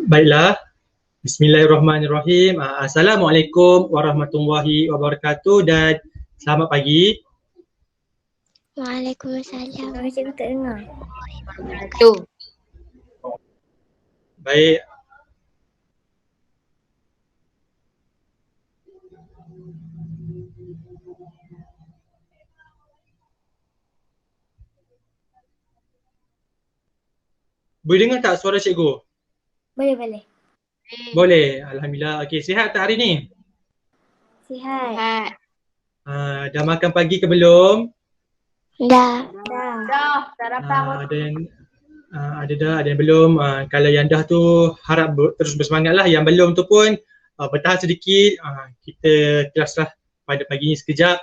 Baiklah, bismillahirrahmanirrahim. Assalamualaikum warahmatullahi wabarakatuh dan selamat pagi. Waalaikumsalam. Cikgu tak dengar. Baik. Boleh dengar tak suara cikgu? Boleh. Boleh, alhamdulillah. Okey, sihat tak hari ni? Sihat. Dah makan pagi ke belum? Dah. Dah. Ada dah, ada yang belum. Kalau yang dah tu harap terus bersemangatlah. Yang belum tu pun bertahan sedikit. Kita kelaslah pada pagi ni sekejap.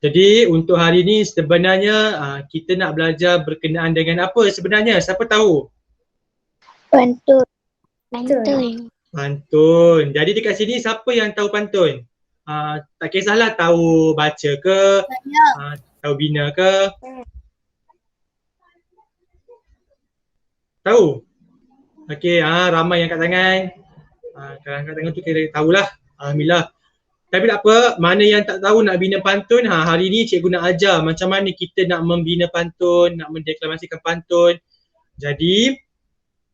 Jadi untuk hari ni sebenarnya kita nak belajar berkenaan dengan apa sebenarnya? Siapa tahu? Pantun. Pantun. Jadi dekat sini siapa yang tahu pantun? Tak kisahlah tahu baca ke, tahu bina ke. Tahu? Okey, ramai yang kat tangan. Kalau kat tangan tu kira tahulah. Alhamdulillah. Tapi tak apa, mana yang tak tahu nak bina pantun, hari ni cikgu nak ajar macam mana kita nak membina pantun, nak mendeklamasikan pantun. Jadi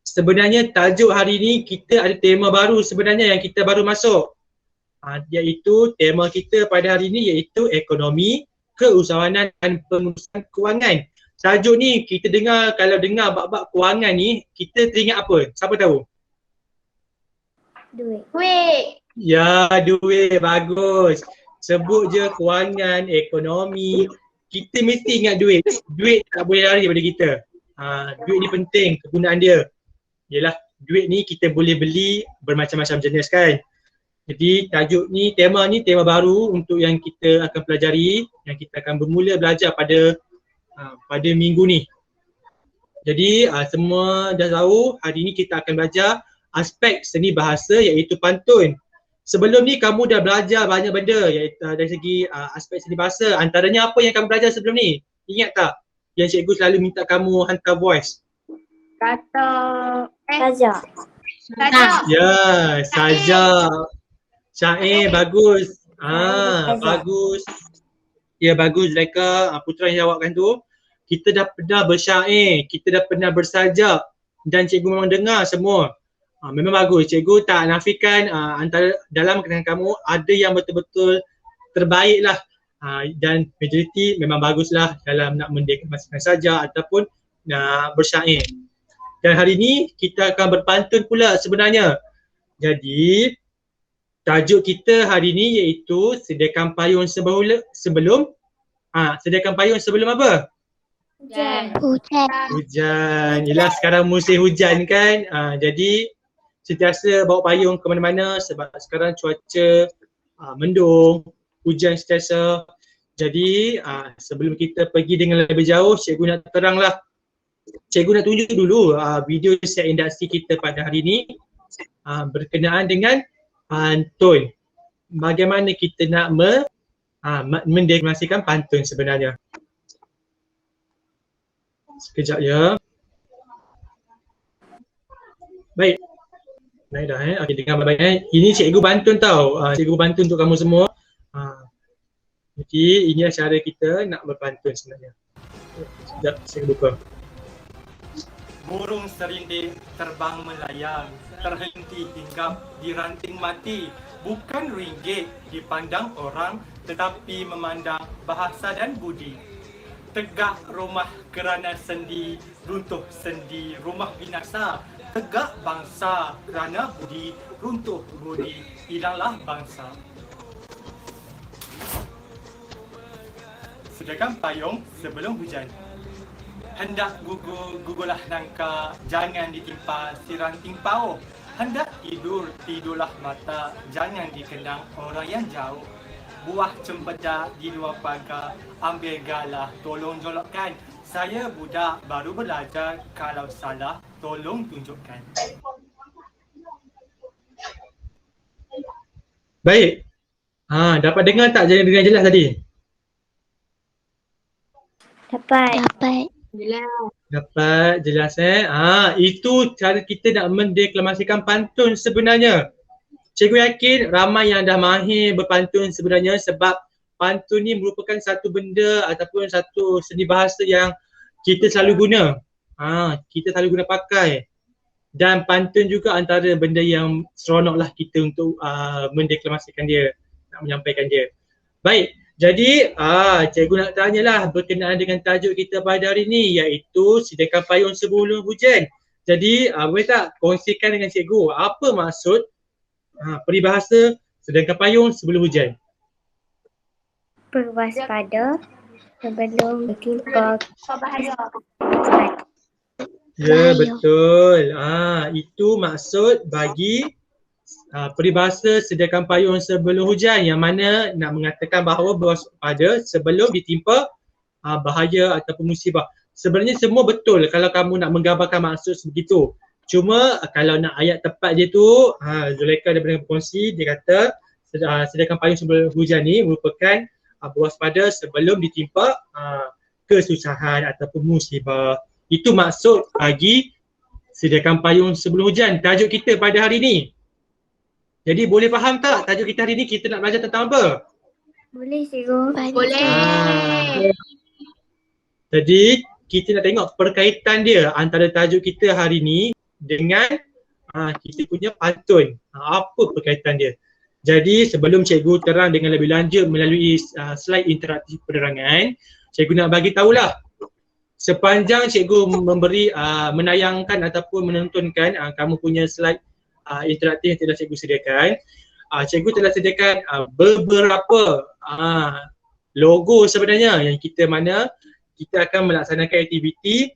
sebenarnya tajuk hari ni kita ada tema baru sebenarnya yang kita baru masuk. Iaitu tema kita pada hari ni iaitu ekonomi, keusahawanan dan pengurusan kewangan. Tajuk ni kita dengar, kalau dengar bab-bab kewangan ni, kita teringat apa? Siapa tahu? Duit. Ya, duit. Bagus. Sebut je kewangan, ekonomi, kita mesti ingat duit. Duit tak boleh lari daripada kita. Duit ni penting kegunaan dia. Yalah, duit ni kita boleh beli bermacam-macam jenis kan. Jadi tajuk ni, tema baru untuk yang kita akan pelajari, yang kita akan bermula belajar pada minggu ni. Jadi semua dah tahu hari ni kita akan belajar aspek seni bahasa iaitu pantun. Sebelum ni kamu dah belajar banyak benda iaitu dari segi aspek seni bahasa. Antaranya apa yang kamu belajar sebelum ni? Ingat tak? Yang cikgu selalu minta kamu hantar voice. Saja. Ya, saja. Syair bagus. Bagus. Ya bagus Zulaika, Putra yang jawabkan tu. Kita dah pernah bersyair, kita dah pernah bersajak dan cikgu memang dengar semua. Memang bagus, cikgu tak nafikan antara dalam kalangan kamu ada yang betul-betul terbaik lah. Dan majoriti memang baguslah dalam nak mendeklamasikan saja ataupun nak bersyair. Dan hari ni kita akan berpantun pula sebenarnya. Jadi tajuk kita hari ni iaitu sediakan payung sebelum sediakan payung sebelum apa? Hujan. Yelah sekarang musim hujan kan. Jadi sentiasa bawa payung ke mana-mana sebab sekarang cuaca mendung, hujan sentiasa. Jadi sebelum kita pergi dengan lebih jauh, cikgu nak teranglah. Cikgu nak tunjuk dulu video siar induksi kita pada hari ni berkenaan dengan pantun. Bagaimana kita nak mendeklamasikan pantun sebenarnya. Sekejap ya. Baik. Naik dah Okey, dengar baik-baik. Ini cikgu pantun tau. Cikgu pantun untuk kamu semua. Jadi ini cara kita nak berpantun sebenarnya. Sekejap saya buka. Burung serinding terbang melayang, terhenti hinggap di ranting mati. Bukan ringgit dipandang orang, tetapi memandang bahasa dan budi. Tegak rumah kerana sendi, runtuh sendi rumah binasa. Tegak bangsa kerana budi, runtuh budi, hilanglah bangsa. Sediakan payung sebelum hujan. Hendak gugurlah nangka, jangan ditimpa si ranting pauh. Hendak tidur, tidurlah mata, jangan dikendang orang yang jauh. Buah cempedak di luar pagar, ambil galah, tolong jolokkan. Saya budak baru belajar, kalau salah tolong tunjukkan. Baik. Dapat dengar tak dengan jelas tadi? Dapat. Dapat jelas itu cara kita nak mendeklamasikan pantun sebenarnya. Cikgu yakin ramai yang dah mahir berpantun sebenarnya sebab pantun ni merupakan satu benda ataupun satu seni bahasa yang kita selalu guna. Kita selalu guna pakai. Dan pantun juga antara benda yang seronok lah kita untuk mendeklamasikan dia, nak menyampaikan dia. Baik, jadi cikgu nak tanyalah berkenaan dengan tajuk kita pada hari ni iaitu sediakan payung sebelum hujan. Jadi boleh tak kongsikan dengan cikgu apa maksud peribahasa sediakan payung sebelum hujan? Berwaspada sebelum bertimpa Bahaya. Ya, Payung. betul. Itu maksud bagi peribahasa sediakan payung sebelum hujan yang mana nak mengatakan bahawa berwaspada sebelum ditimpa bahaya ataupun musibah. Sebenarnya semua betul kalau kamu nak menggambarkan maksud sebegitu. Cuma kalau nak ayat tepat dia tu, Zulaikha daripada berkongsi, dia kata sediakan payung sebelum hujan ni merupakan berwaspada sebelum ditimpa kesusahan ataupun musibah. Itu maksud bagi sediakan payung sebelum hujan, tajuk kita pada hari ni. Jadi boleh faham tak tajuk kita hari ni kita nak belajar tentang apa? Boleh cikgu. Boleh. Jadi kita nak tengok perkaitan dia antara tajuk kita hari ni dengan kita punya pantun. Apa perkaitan dia? Jadi sebelum cikgu terang dengan lebih lanjut melalui slide interaktif penerangan, cikgu nak bagi tahulah sepanjang cikgu memberi menayangkan ataupun menontonkan kamu punya slide interaktif yang telah cikgu sediakan, cikgu telah sediakan beberapa logo sebenarnya yang kita akan melaksanakan aktiviti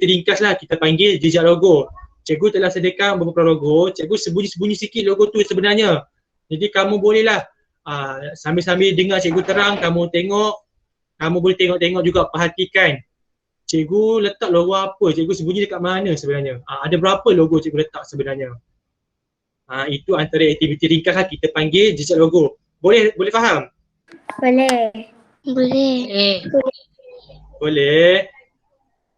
ringkas lah, kita panggil jejak logo. Cikgu telah sediakan beberapa logo, cikgu sembunyi-sembunyi sikit logo tu sebenarnya. Jadi kamu bolehlah sambil-sambil dengar cikgu terang, kamu boleh tengok-tengok juga, perhatikan cikgu letak logo apa, cikgu sembunyi dekat mana sebenarnya. Ada berapa logo cikgu letak sebenarnya. Itu antara aktiviti ringkas lah, kita panggil jejak logo. Boleh faham? Boleh. Boleh.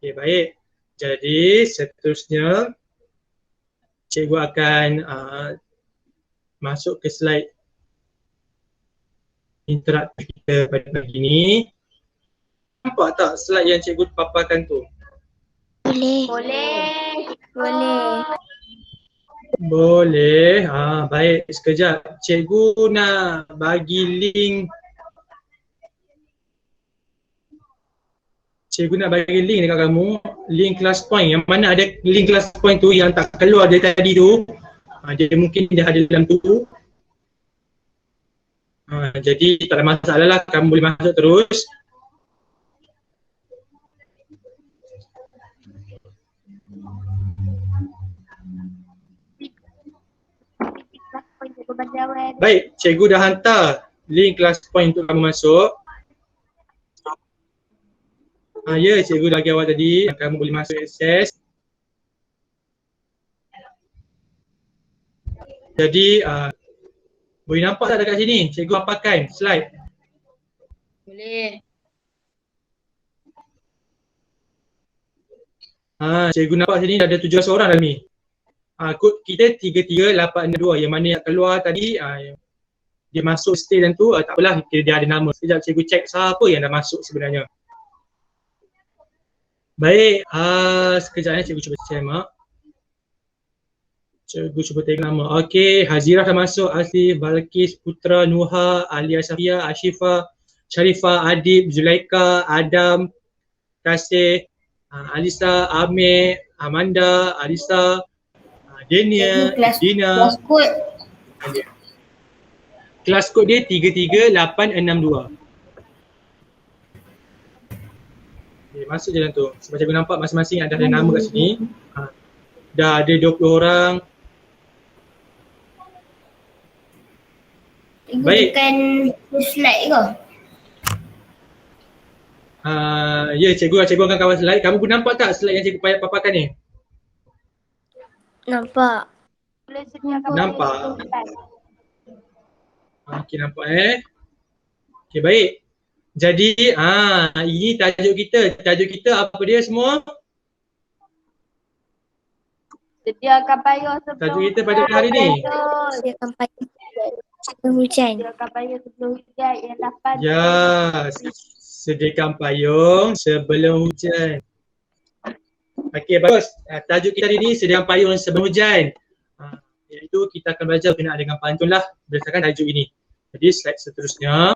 Okay, baik. Jadi seterusnya cikgu akan masuk ke slide interaktif kita pada pagi ini. Nampak tak slide yang cikgu paparkan tu? Boleh. Baik, sekejap. Cikgu nak bagi link. Cikgu nak bagi link dekat kamu, link class point. Yang mana ada link class point tu yang tak keluar dari tadi tu. Dia mungkin dah ada dalam tu. Jadi tak ada masalah lah, kamu boleh masuk terus. Baik, cikgu dah hantar link class point untuk kamu masuk. Ya, cikgu dah bagi awak tadi, kamu boleh masuk akses. Jadi boleh nampak tak dekat sini? Cikgu paparkan slide. Boleh. Cikgu nampak sini ada 17 orang dalam ni. Kod kita 33862 yang mana yang keluar tadi dia masuk stage dan tu, tak apalah, dia ada nama. Sekejap cikgu cek siapa yang dah masuk sebenarnya. Baik, sekejap cikgu cuba share mak. Cikgu cuba tengok nama. Okey, Hazirah dah masuk, Asif, Balkis, Putra, Nuha, Alia Safia, Ashifah, Sharifah, Adib, Zulaikha, Adam, Kasih, Alisa, Amir, Amanda, Alisa, Dania, Dina. Kelas kod dia 33862. Okay, masuk je dalam tu. Sebab cikgu nampak masing-masing ada nama kat sini. Dah ada 20 orang. Baik. Bukan slide ke? Ya, cikgu akan kawal slide. Kamu pun nampak tak slide yang cikgu paparkan ni? Nampak. Nampak. Okey, nampak Okey, baik. Jadi ini tajuk kita. Tajuk kita apa dia semua? Sediakan payung sebelum Tajuk kita pada hari ni. Sediakan payung sebelum hujan. Sediakan payung sebelum hujan ialah pantun. Ya, sediakan payung sebelum hujan. Okey, bagus. Tajuk kita hari ni sediakan payung sebelum hujan. Iaitu kita akan belajar berkenaan dengan pantun lah berdasarkan tajuk ini. Jadi slide seterusnya.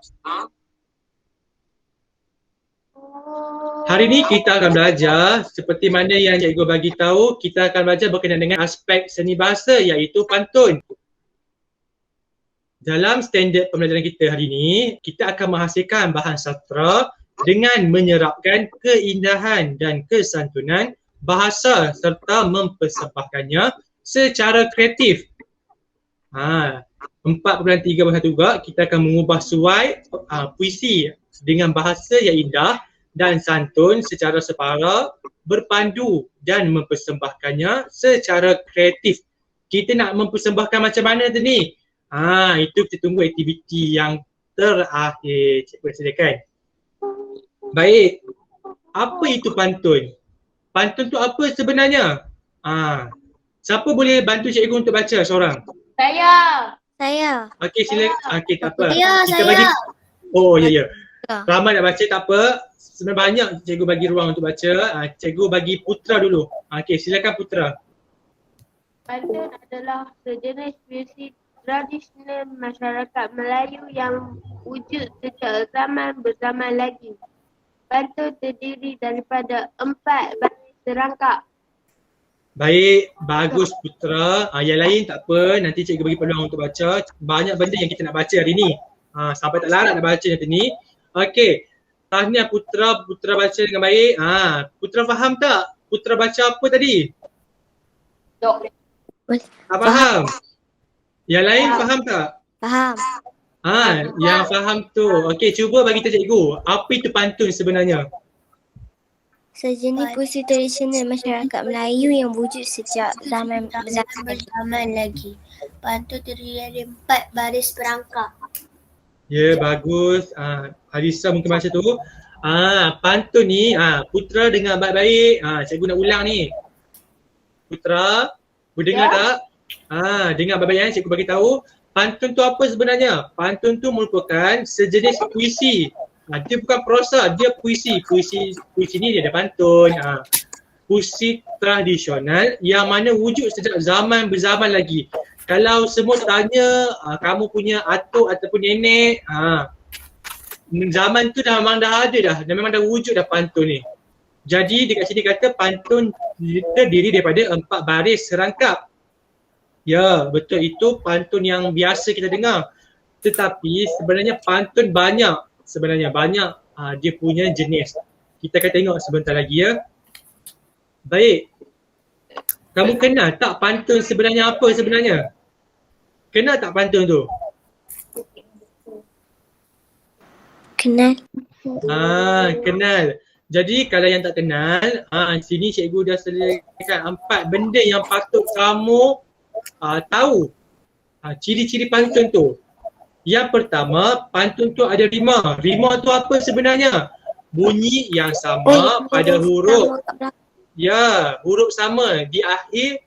Hari ni kita akan belajar seperti mana yang cikgu bagi tahu, kita akan belajar berkenaan dengan aspek seni bahasa iaitu pantun. Dalam standard pembelajaran kita hari ini, kita akan menghasilkan bahan sastra dengan menyerapkan keindahan dan kesantunan bahasa serta mempersembahkannya secara kreatif. 4.3.1 juga kita akan mengubah suai puisi dengan bahasa yang indah dan santun secara separa, berpandu dan mempersembahkannya secara kreatif. Kita nak mempersembahkan macam mana tu ni? Itu kita tunggu aktiviti yang terakhir cikgu sediakan. Baik, apa itu pantun? Pantun tu apa sebenarnya? Siapa boleh bantu cikgu untuk baca seorang? Saya. Okey, silakan. Okey, tak apa. Ya, Kita saya. bagi. Oh, ya. Ya. Ramai nak baca tak apa. Sebenarnya banyak cikgu bagi ruang untuk baca. Cikgu bagi Putra dulu. Okey, silakan Putra. Pantun adalah sejenis puisi tradisional masyarakat Melayu yang wujud sejak zaman berzaman lagi. Pantun terdiri daripada 4 baris serangkap. Baik, bagus Putra. Yang lain tak apa, nanti cikgu bagi peluang untuk baca. Banyak benda yang kita nak baca hari ni. Sampai tak larat nak baca nanti ni. Okey, tahniah Putra, Putra baca dengan baik. Putra faham tak? Putra baca apa tadi? Tak faham? Yang lain faham tak? Faham. Yang faham tu. Okey, cuba bagi tahu cikgu. Apa itu pantun sebenarnya? Sejenis puisi tradisional masyarakat Melayu yang wujud sejak zaman berzaman lagi. Pantun terdiri dari 4 baris perangkap. Ya, bagus. Harisa mungkin baca tu. Pantun ni, Putra dengar baik-baik. Cikgu nak ulang ni. Putra, boleh dengar tak? Dengar baik-baik, cikgu bagi tahu. Pantun tu apa sebenarnya? Pantun tu merupakan sejenis puisi. Dia bukan prosa, dia puisi. Puisi ni dia ada pantun. Puisi tradisional yang mana wujud sejak zaman berzaman lagi. Kalau semua tanya kamu punya atuk ataupun nenek, zaman tu memang dah ada dah. Dan memang dah wujud dah pantun ni. Jadi dekat sini kata pantun terdiri daripada 4 baris serangkap. Ya, betul, itu pantun yang biasa kita dengar. Tetapi sebenarnya pantun banyak. Dia punya jenis. Kita akan tengok sebentar lagi ya. Baik. Kamu kenal tak pantun sebenarnya apa sebenarnya? Kenal tak pantun tu? Kenal. Kenal. Jadi kalau yang tak kenal, sini cikgu dah sediakan 4 benda yang patut kamu tahu. Ciri-ciri pantun tu. Yang pertama, pantun tu ada rima. Rima tu apa sebenarnya? Bunyi yang sama pada huruf. Ya, huruf sama di akhir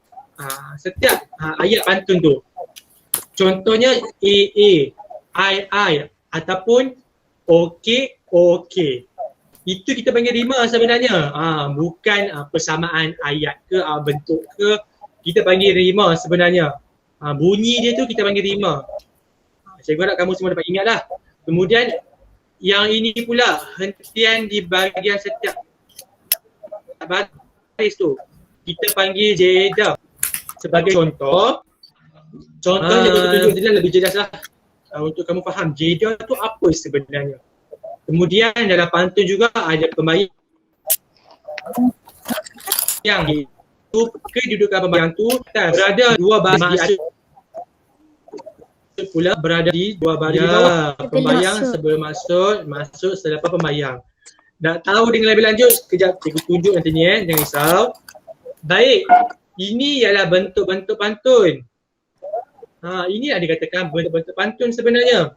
setiap ayat pantun tu. Contohnya I ataupun OK. Itu kita panggil rima sebenarnya. Bukan persamaan ayat ke bentuk ke. Kita panggil rima sebenarnya. Bunyi dia tu kita panggil rima. Cikgu harap kamu semua dapat ingat lah. Kemudian yang ini pula, hentian di bahagian setiap baris tu kita panggil jeda. Sebagai contoh cikgu tunjuk je lah lebih jelas lah untuk kamu faham jeda tu apa sebenarnya. Kemudian dalam pantun juga ada pembayang. Yang itu kedudukan pembayang tu berada 2 baris pula berada di 2 baris di bawah. Pembayang sebelum masuk selepas pembayang. Nak tahu dengan lebih lanjut, sekejap cikgu tunjuk nanti ni jangan risau. Baik, ini ialah bentuk-bentuk pantun. Ini yang dikatakan bentuk-bentuk pantun sebenarnya.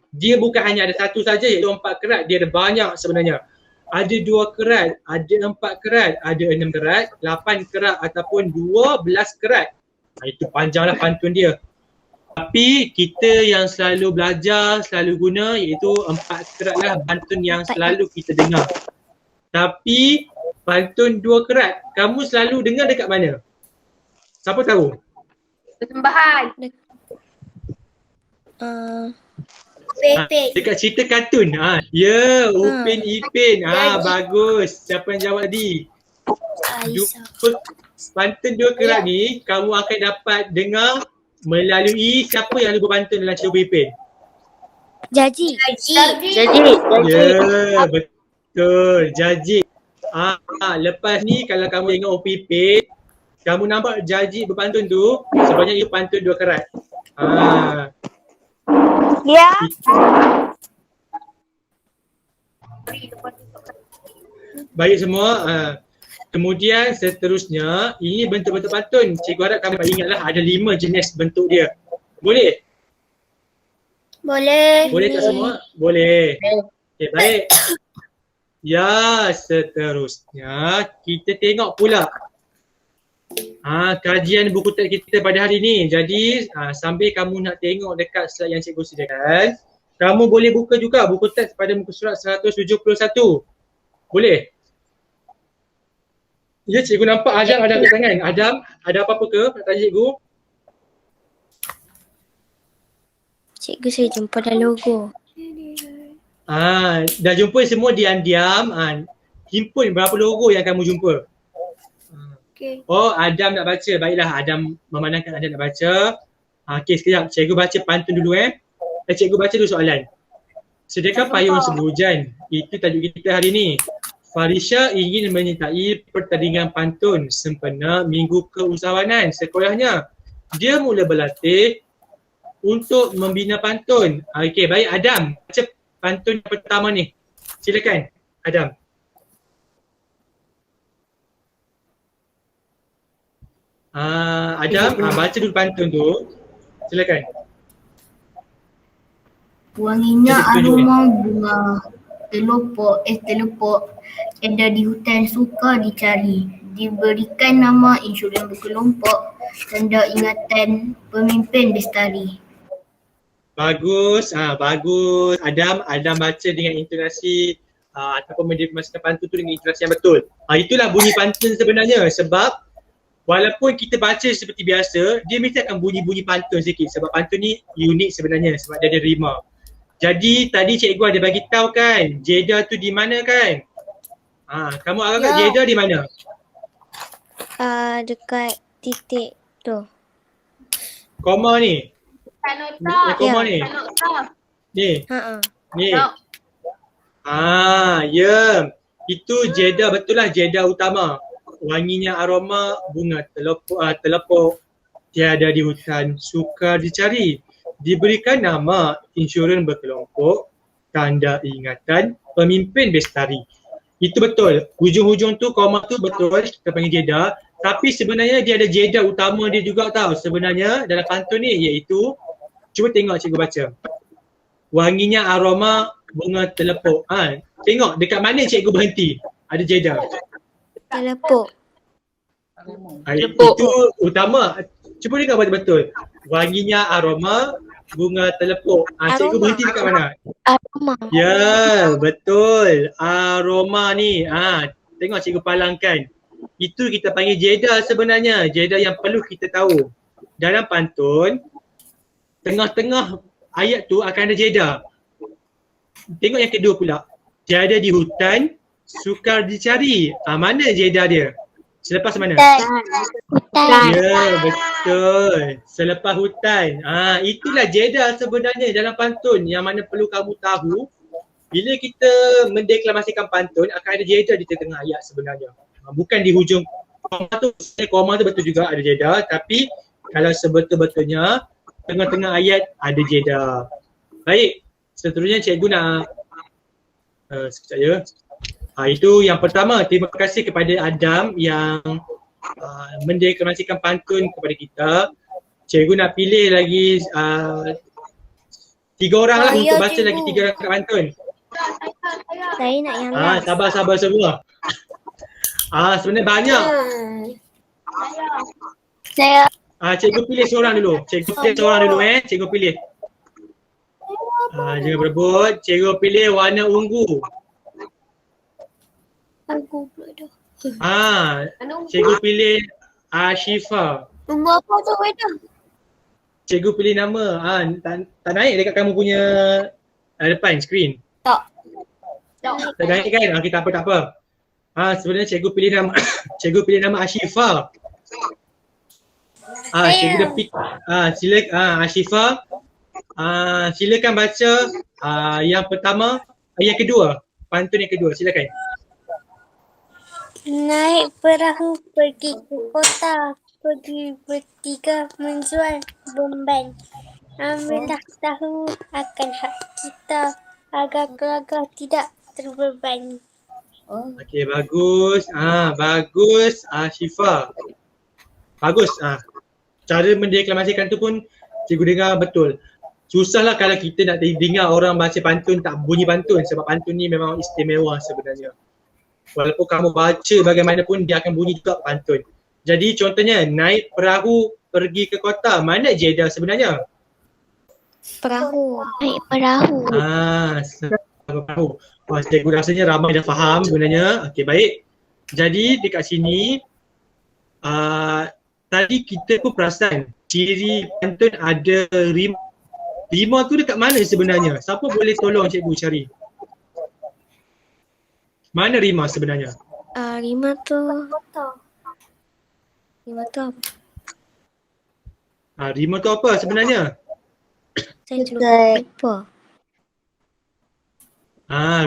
Dia bukan hanya ada satu saja iaitu 4 kerat, dia ada banyak sebenarnya. Ada 2 kerat, ada 4 kerat, ada 6 kerat, 8 kerat ataupun 12 kerat. Itu panjanglah pantun dia. Tapi kita yang selalu belajar, selalu guna iaitu 4 kerat lah pantun yang selalu kita dengar. Tapi pantun 2 kerat, kamu selalu dengar dekat mana? Siapa tahu? Persembahan. Pepe. Dekat cerita kartun. Ya, Upin Ipin. Bagus. Siapa yang jawab tadi? Aisyah. Pantun 2 kerat ni kamu akan dapat dengar melalui siapa yang lupa pantun dalam cerita Upin Ipin? Jaji. Ya, betul. Jaji. Lepas ni kalau kamu tengok Upin Ipin, kamu nampak Jaji berpantun tu, sebenarnya ia pantun 2 kerat. Ya. Baik semua. Kemudian seterusnya, ini bentuk-bentuk pantun. Cikgu harap kamu ingatlah ada 5 jenis bentuk dia. Boleh? Boleh. Boleh tak semua? Boleh. Okay, baik. Ya, seterusnya kita tengok pula kajian buku teks kita pada hari ni. Jadi sambil kamu nak tengok dekat slide yang cikgu sediakan, kamu boleh buka juga buku teks pada muka surat 171. Boleh? Ya, cikgu nampak Adam ada angkat tangan. Adam, ada apa-apa ke nak tanya cikgu? Cikgu saya jumpa dah logo. Dah jumpa semua diam-diam. Himpun berapa logo yang kamu jumpa? Okay. Oh, Adam nak baca. Baiklah, Adam memandangkan Adam nak baca. Okey, sekejap. Cikgu baca pantun dulu cikgu baca dulu soalan. Sediakan payung sebelum hujan. Itu tajuk kita hari ni. Farisha ingin menyertai pertandingan pantun sempena minggu keusahawanan sekolahnya. Dia mula berlatih untuk membina pantun. Okey, baik Adam. Baca pantun yang pertama ni. Silakan, Adam. Adam, baca dulu pantun tu. Silakan. Wanginya aroma bunga telopok ada di hutan suka dicari. Diberikan nama insyuran berkelompok, tanda ingatan pemimpin bestari. Bagus, bagus. Adam baca dengan intonasi ataupun mendefinisikan pantun tu dengan intonasi yang betul. Itulah bunyi pantun sebenarnya, sebab walaupun kita baca seperti biasa, dia mesti akan bunyi-bunyi pantun sikit sebab pantun ni unik sebenarnya sebab dia ada rima. Jadi tadi cikgu ada bagi tahu kan, jeda tu di mana kan? Kamu agak jeda di mana? Dekat titik tu. Koma ni. Koma ni. Ni. Ni. Ya. Itu jeda, betul lah, jeda utama. Wanginya aroma bunga telepok tiada di hutan sukar dicari. Diberikan nama insyuran berkelompok, tanda ingatan pemimpin bestari. Itu betul. Hujung-hujung tu, koma tu betul, kita panggil jeda. Tapi sebenarnya dia ada jeda utama dia juga tau. Sebenarnya dalam pantun ni iaitu, cuba tengok cikgu baca. Wanginya aroma bunga telepok. Tengok dekat mana cikgu berhenti. Ada jeda. Telepok. Itu utama. Cuba dengar betul-betul. Wanginya aroma bunga telepok. Cikgu berhenti dekat mana? Aroma. Ya, betul. Aroma ni. Tengok cikgu palangkan. Itu kita panggil jeda sebenarnya. Jeda yang perlu kita tahu. Dalam pantun, tengah-tengah ayat tu akan ada jeda. Tengok yang kedua pula. Tiada di hutan, sukar dicari. Mana jeda dia? Selepas mana? Hutan. Ya, betul. Selepas hutan. Itulah jeda sebenarnya dalam pantun yang mana perlu kamu tahu. Bila kita mendeklamasikan pantun, akan ada jeda di tengah ayat sebenarnya. Bukan di hujung koma tu betul juga ada jeda, tapi kalau sebetul-betulnya tengah-tengah ayat ada jeda. Baik, seterusnya cikgu nak sekejap ya. Itu yang pertama. Terima kasih kepada Adam yang mendeklarasikan pantun kepada kita. Cikgu nak pilih lagi 3 orang lah Oh, untuk ya, baca lagi cikgu. 3 rangkap pantun. Saya nak yang last. Sabar semua. Sebenarnya banyak. Saya Cikgu pilih seorang dulu. Cikgu pilih. Jangan berebut. Cikgu pilih warna ungu. aku pula dah. Cikgu pilih Syifa. Nombor apa tu Weda? Cikgu pilih nama. Tak naik dekat kamu punya depan skrin. Tak. Tak naik kan? Okay, tak apa. Sebenarnya cikgu pilih nama cikgu pilih nama Ashifa. Cikgu dah pick. Silakan Ashifa. Silakan baca yang pertama, yang kedua. Pantun yang kedua, silakan. Naik perahu pergi ke kota, pergi bertiga menjual beban. Ambillah tahu akan hak kita agar keluarga tidak terbeban. Okey, bagus. Bagus Syifa. Bagus. Cara mendeklamasikan tu pun cikgu dengar betul. Susahlah kalau kita nak dengar orang baca pantun tak bunyi pantun sebab pantun ni memang istimewa sebenarnya. Walaupun kamu baca bagaimanapun dia akan bunyi juga pantun. Jadi contohnya naik perahu pergi ke kota. Mana jeda sebenarnya? Perahu. Naik perahu. Perahu. Cikgu rasanya ramai dah faham sebenarnya. Okey, baik. Jadi dekat sini tadi kita pun perasan ciri pantun ada rima. Rima tu dekat mana sebenarnya? Siapa boleh tolong cikgu cari? Mana rima sebenarnya? Rima tu apa? Rima tu apa sebenarnya? Saya lupa.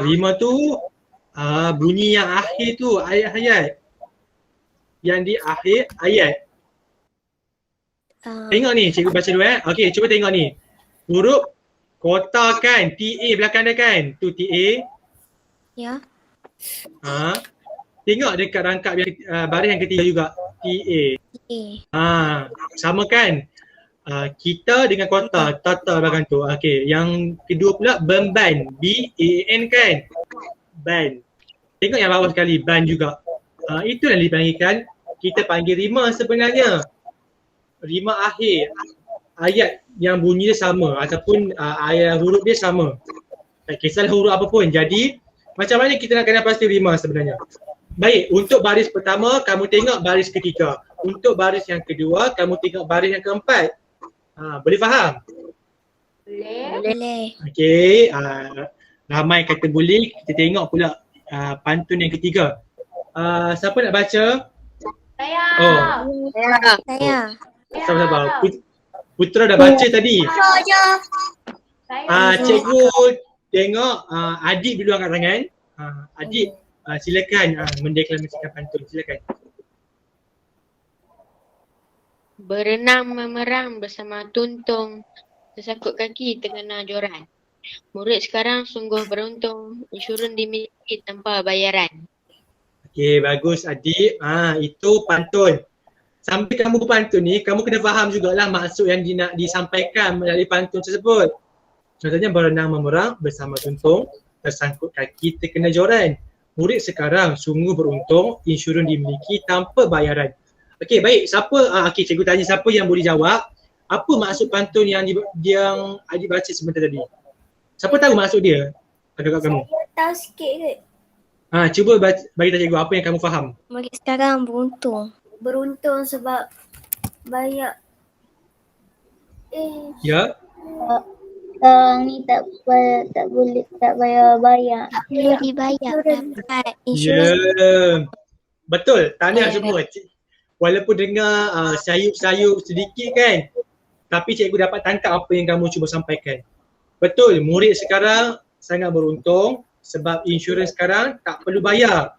Rima tu bunyi yang akhir tu ayat-ayat. Yang di akhir ayat. Tengok ni, cikgu baca dulu Okey, cuba tengok ni. Huruf kota kan, TA belakang dia kan? Tu TA. Ya. Tengok dekat rangkap yang baris yang ketiga juga, TA. Sama kan? Kita dengan kota, tata belakang tu. Okey, yang kedua pula beban, B-A-N kan? Ban. Tengok yang bawah sekali, ban juga. Itu yang dipanggilkan, kita panggil rima sebenarnya. Rima akhir. Ayat yang bunyi dia sama ataupun ayat huruf dia sama. Tak kisahlah huruf apa pun. Jadi macam mana kita nak kenal pasti rima sebenarnya? Baik, untuk baris pertama kamu tengok baris ketiga. Untuk baris yang kedua kamu tengok baris yang keempat. Boleh faham? Boleh. Okey, ramai kata boleh. Kita tengok pula pantun yang ketiga. Siapa nak baca? Saya. Saya. Sabar. Putra dah baca tadi. Cikgu tengok adik dulu angkat tangan. Adik silakan mendeklamasikan pantun, silakan. Berenang memerang bersama tuntung, tersangkut kaki terkena joran. Murid sekarang sungguh beruntung, insurans dimiliki tanpa bayaran. Okey, bagus adik. Itu pantun. Sampai kamu berpantun ni, kamu kena faham jugalah maksud yang nak disampaikan melalui pantun tersebut. Contohnya berenang memerang bersama tuntung, tersangkut kaki terkena joran. Murid sekarang sungguh beruntung, insurans dimiliki tanpa bayaran. Okey, baik. Siapa, cikgu tanya siapa yang boleh jawab apa maksud pantun yang adik baca sebentar tadi? Siapa tahu maksud dia? Ada kat kamu? Saya tahu sikit ke? Cuba bagi tahu cikgu apa yang kamu faham. Murid sekarang beruntung. Beruntung sebab banyak Ya? Sekarang ni tak bayar. Tak perlu dibayar. Dapat Ya. insurans. Betul. Tahniah semua. Walaupun dengar sayup-sayup sedikit kan, tapi cikgu dapat tangkap apa yang kamu cuba sampaikan. Betul, murid sekarang sangat beruntung sebab insurans sekarang tak perlu bayar.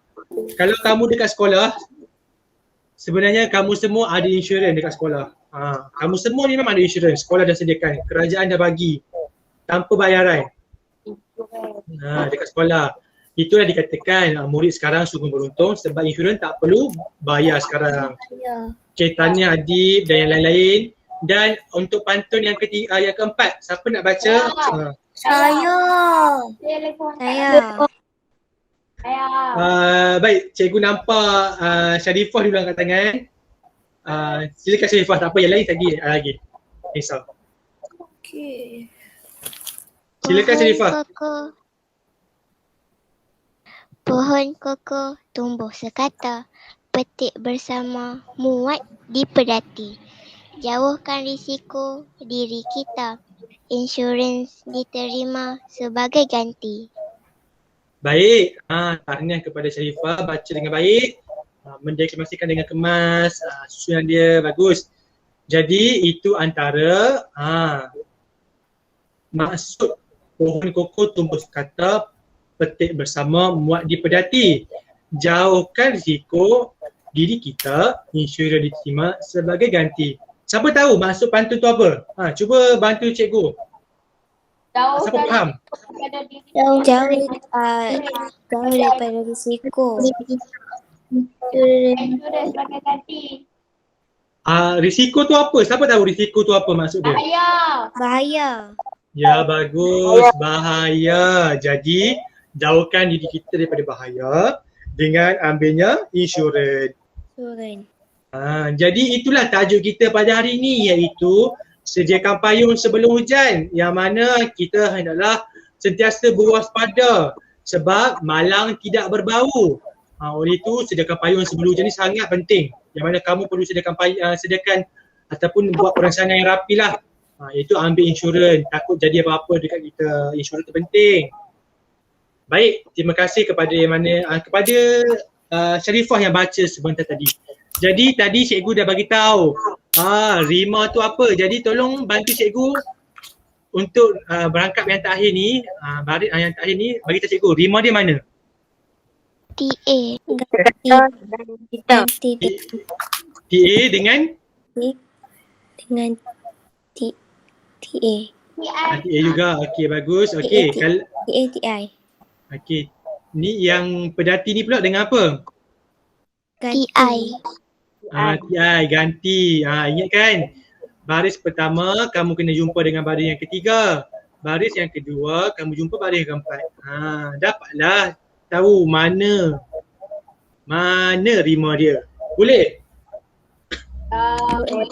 Kalau kamu dekat sekolah, sebenarnya kamu semua ada insurans dekat sekolah. Kamu semua ni memang ada insurans, sekolah dah sediakan, kerajaan dah bagi tanpa bayaran. Dekat sekolah. Itulah dikatakan murid sekarang sungguh beruntung sebab insurans tak perlu bayar sekarang. Ya. Ceritanya Adib dan yang lain-lain, Dan untuk pantun yang yang keempat, siapa nak baca? Saya. Baik, cikgu nampak Sharifah dulu angkat tangan. Silakan Sharifah, tak apa, yang lain lagi. Risau. Okey. Silakan Sharifah. Pohon koko tumbuh sekata, petik bersama, muat dipedati. Jauhkan risiko diri kita, insurans diterima sebagai ganti. Baik, tahniah kepada Sharifah, baca dengan baik, mendeklamasikan dengan kemas, susunan dia bagus. Jadi itu antara maksud pohon koko tumbuh sekata, petik bersama, muat dipedati. Jauhkan risiko diri kita, insurans diterima sebagai ganti. Siapa tahu maksud pantun tu apa? Cuba bantu cikgu. Siapa faham? Jauh daripada risiko. Risiko tu apa? Siapa tahu risiko tu apa maksud dia? Bahaya. Ya, bagus. Bahaya. Jadi jauhkan diri kita daripada bahaya dengan ambilnya insurans. Jadi itulah tajuk kita pada hari ini, iaitu sediakan payung sebelum hujan, yang mana kita hendaklah sentiasa berwaspada sebab malang tidak berbau. Oleh itu sediakan payung sebelum hujan ni sangat penting, yang mana kamu perlu sediakan ataupun buat perancangan yang rapi lah. Iaitu ambil insurans, takut jadi apa-apa dekat kita. Insurans tu penting. Baik, terima kasih kepada kepada Sharifah yang baca sebentar tadi. Jadi tadi cikgu dah bagi tahu rima tu apa. Jadi tolong bantu cikgu untuk berangkap yang terakhir ni, baris yang terakhir ni, bagi tahu cikgu rima dia mana? TA. TA dengan TA. TA juga. Okey, bagus. Okey. TI. Okey. Ni yang pedati ni pula dengan apa? TI. TI, ganti. Ingat kan? Baris pertama kamu kena jumpa dengan baris yang ketiga. Baris yang kedua kamu jumpa baris yang keempat. Dapatlah tahu mana rima dia. Boleh?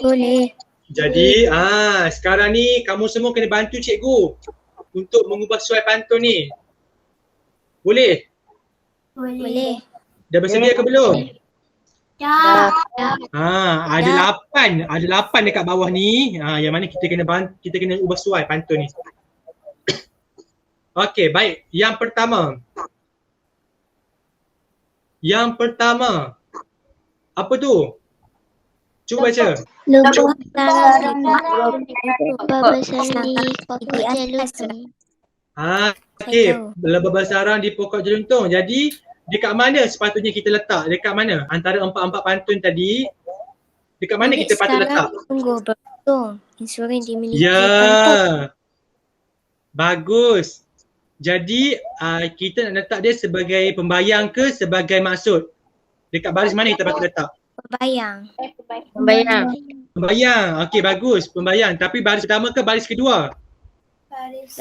Boleh. Jadi sekarang ni kamu semua kena bantu cikgu untuk mengubah suai pantun ni. Boleh? Boleh. Dah bersedia ke belum? Ya. Ada 8 dekat bawah ni, yang mana kita kena ubah suai pantun ni. Okey, baik. Yang pertama. Apa tu? Cuba baca. Lebah bersarang di pokok jelutong. Okey, lebah bersarang di pokok jelutong. Jadi dekat mana sepatutnya kita letak? Dekat mana? Antara empat pantun tadi, dekat mana kita patut letak? Sungguh beruntung. Insurans dimiliki. Ya. Bagus. Jadi kita nak letak dia sebagai pembayang ke sebagai maksud? Dekat baris mana kita patut letak? Pembayang. Pembayang. Okey, bagus. Pembayang. Tapi baris pertama ke baris kedua? Baris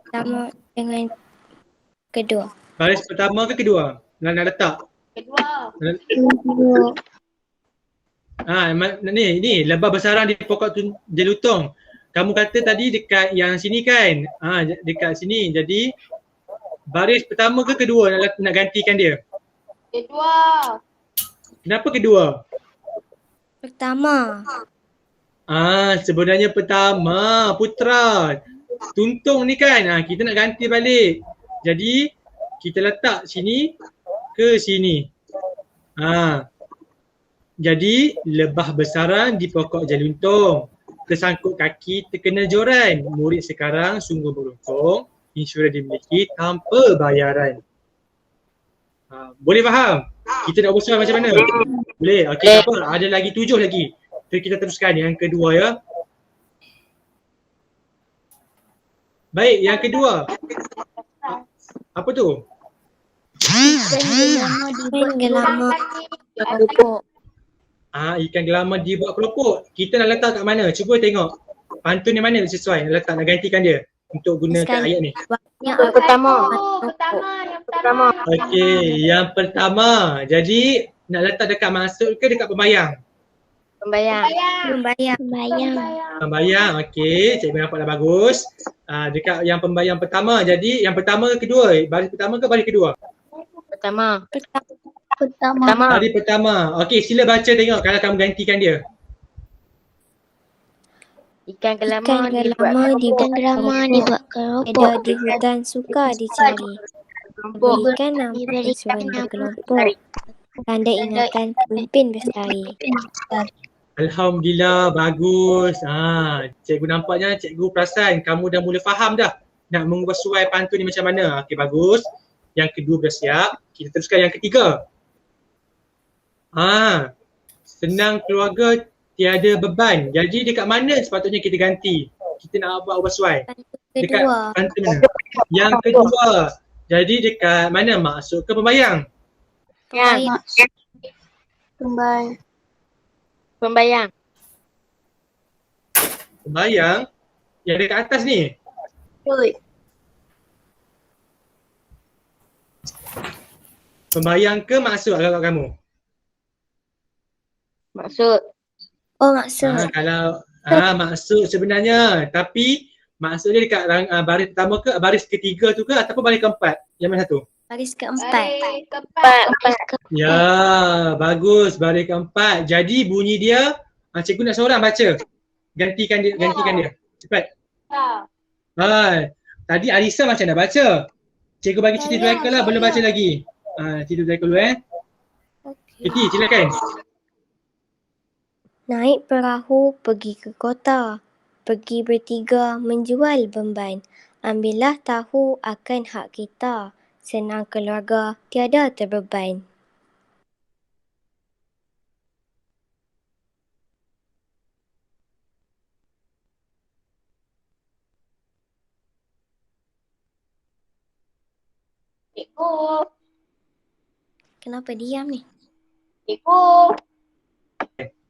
pertama dengan kedua. Baris pertama ke kedua? Nak letak? Kedua. Ni lebah bersarang di pokok jelutong. Kamu kata tadi dekat yang sini kan? Dekat sini. Jadi baris pertama ke kedua nak gantikan dia? Kedua. Kenapa kedua? Pertama. Sebenarnya pertama, Putra. Tuntung ni kan, kita nak ganti balik. Jadi kita letak sini ke sini. Jadi lebah bersarang di pokok jelutong, tersangkut kaki terkena joran. Murid sekarang sungguh beruntung, insurans dimiliki tanpa bayaran. Boleh faham? Kita nak usaha macam mana? Boleh? Okey, tak apa. Ada lagi 7 lagi. Jadi kita teruskan yang kedua ya. Baik, yang kedua. Apa tu? Gelama pokok. Ikan gelama dibuat kelompok. Kita nak letak kat mana? Cuba tengok. Pantun yang mana sesuai nak letak, nak gantikan dia untuk guna kat ayat ni. Yang Pertama. Yang pertama. Okey, yang pertama. Jadi nak letak dekat maksud ke dekat pembayang? Pembayang. Membayang. Pembayang, okey. Cikgu nampak dah bagus. Dekat yang pembayang pertama. Jadi yang pertama ke kedua? Baris pertama ke baris kedua? Pertama. Baris pertama. Okey, sila baca tengok kalau kamu gantikan dia. Ikan gelama Ikan gelama dibuat kelompok. Ada di hutan suka dicari. Diberikan nama insuran berkelompok. Tanda ingatan pemimpin bestari. Alhamdulillah, bagus. Cikgu nampaknya cikgu perasan kamu dah mula faham dah nak mengubah suai pantun ni macam mana. Okey, bagus. Yang kedua dah siap. Kita teruskan yang ketiga. Senang keluarga tiada beban. Jadi dekat mana sepatutnya kita ganti? Kita nak buat ubah suai. Dekat pantun mana? Yang kedua. Jadi dekat mana maksud ke pembayang? Pembayang. Pembayang yang dekat atas ni. Pembayang ke maksud agak kamu? Maksud. Maksud. Kalau maksud sebenarnya, tapi maksudnya dekat baris pertama ke baris ketiga tu ke ataupun baris keempat? Yang mana satu? Baris keempat. Ya, bagus, baris keempat. Jadi bunyi dia, cikgu nak seorang baca. Gantikan dia. Cepat. Tadi Arisa macam dah baca. Cikgu bagi cerita Zulaika lah, belum baca lagi. Cerita Zulaika dulu Kiti, silakan. Naik perahu pergi ke kota. Pergi bertiga menjual beban. Ambillah tahu akan hak kita. Senang keluarga tiada terbeban. Cikgu. Kenapa diam ni? Cikgu.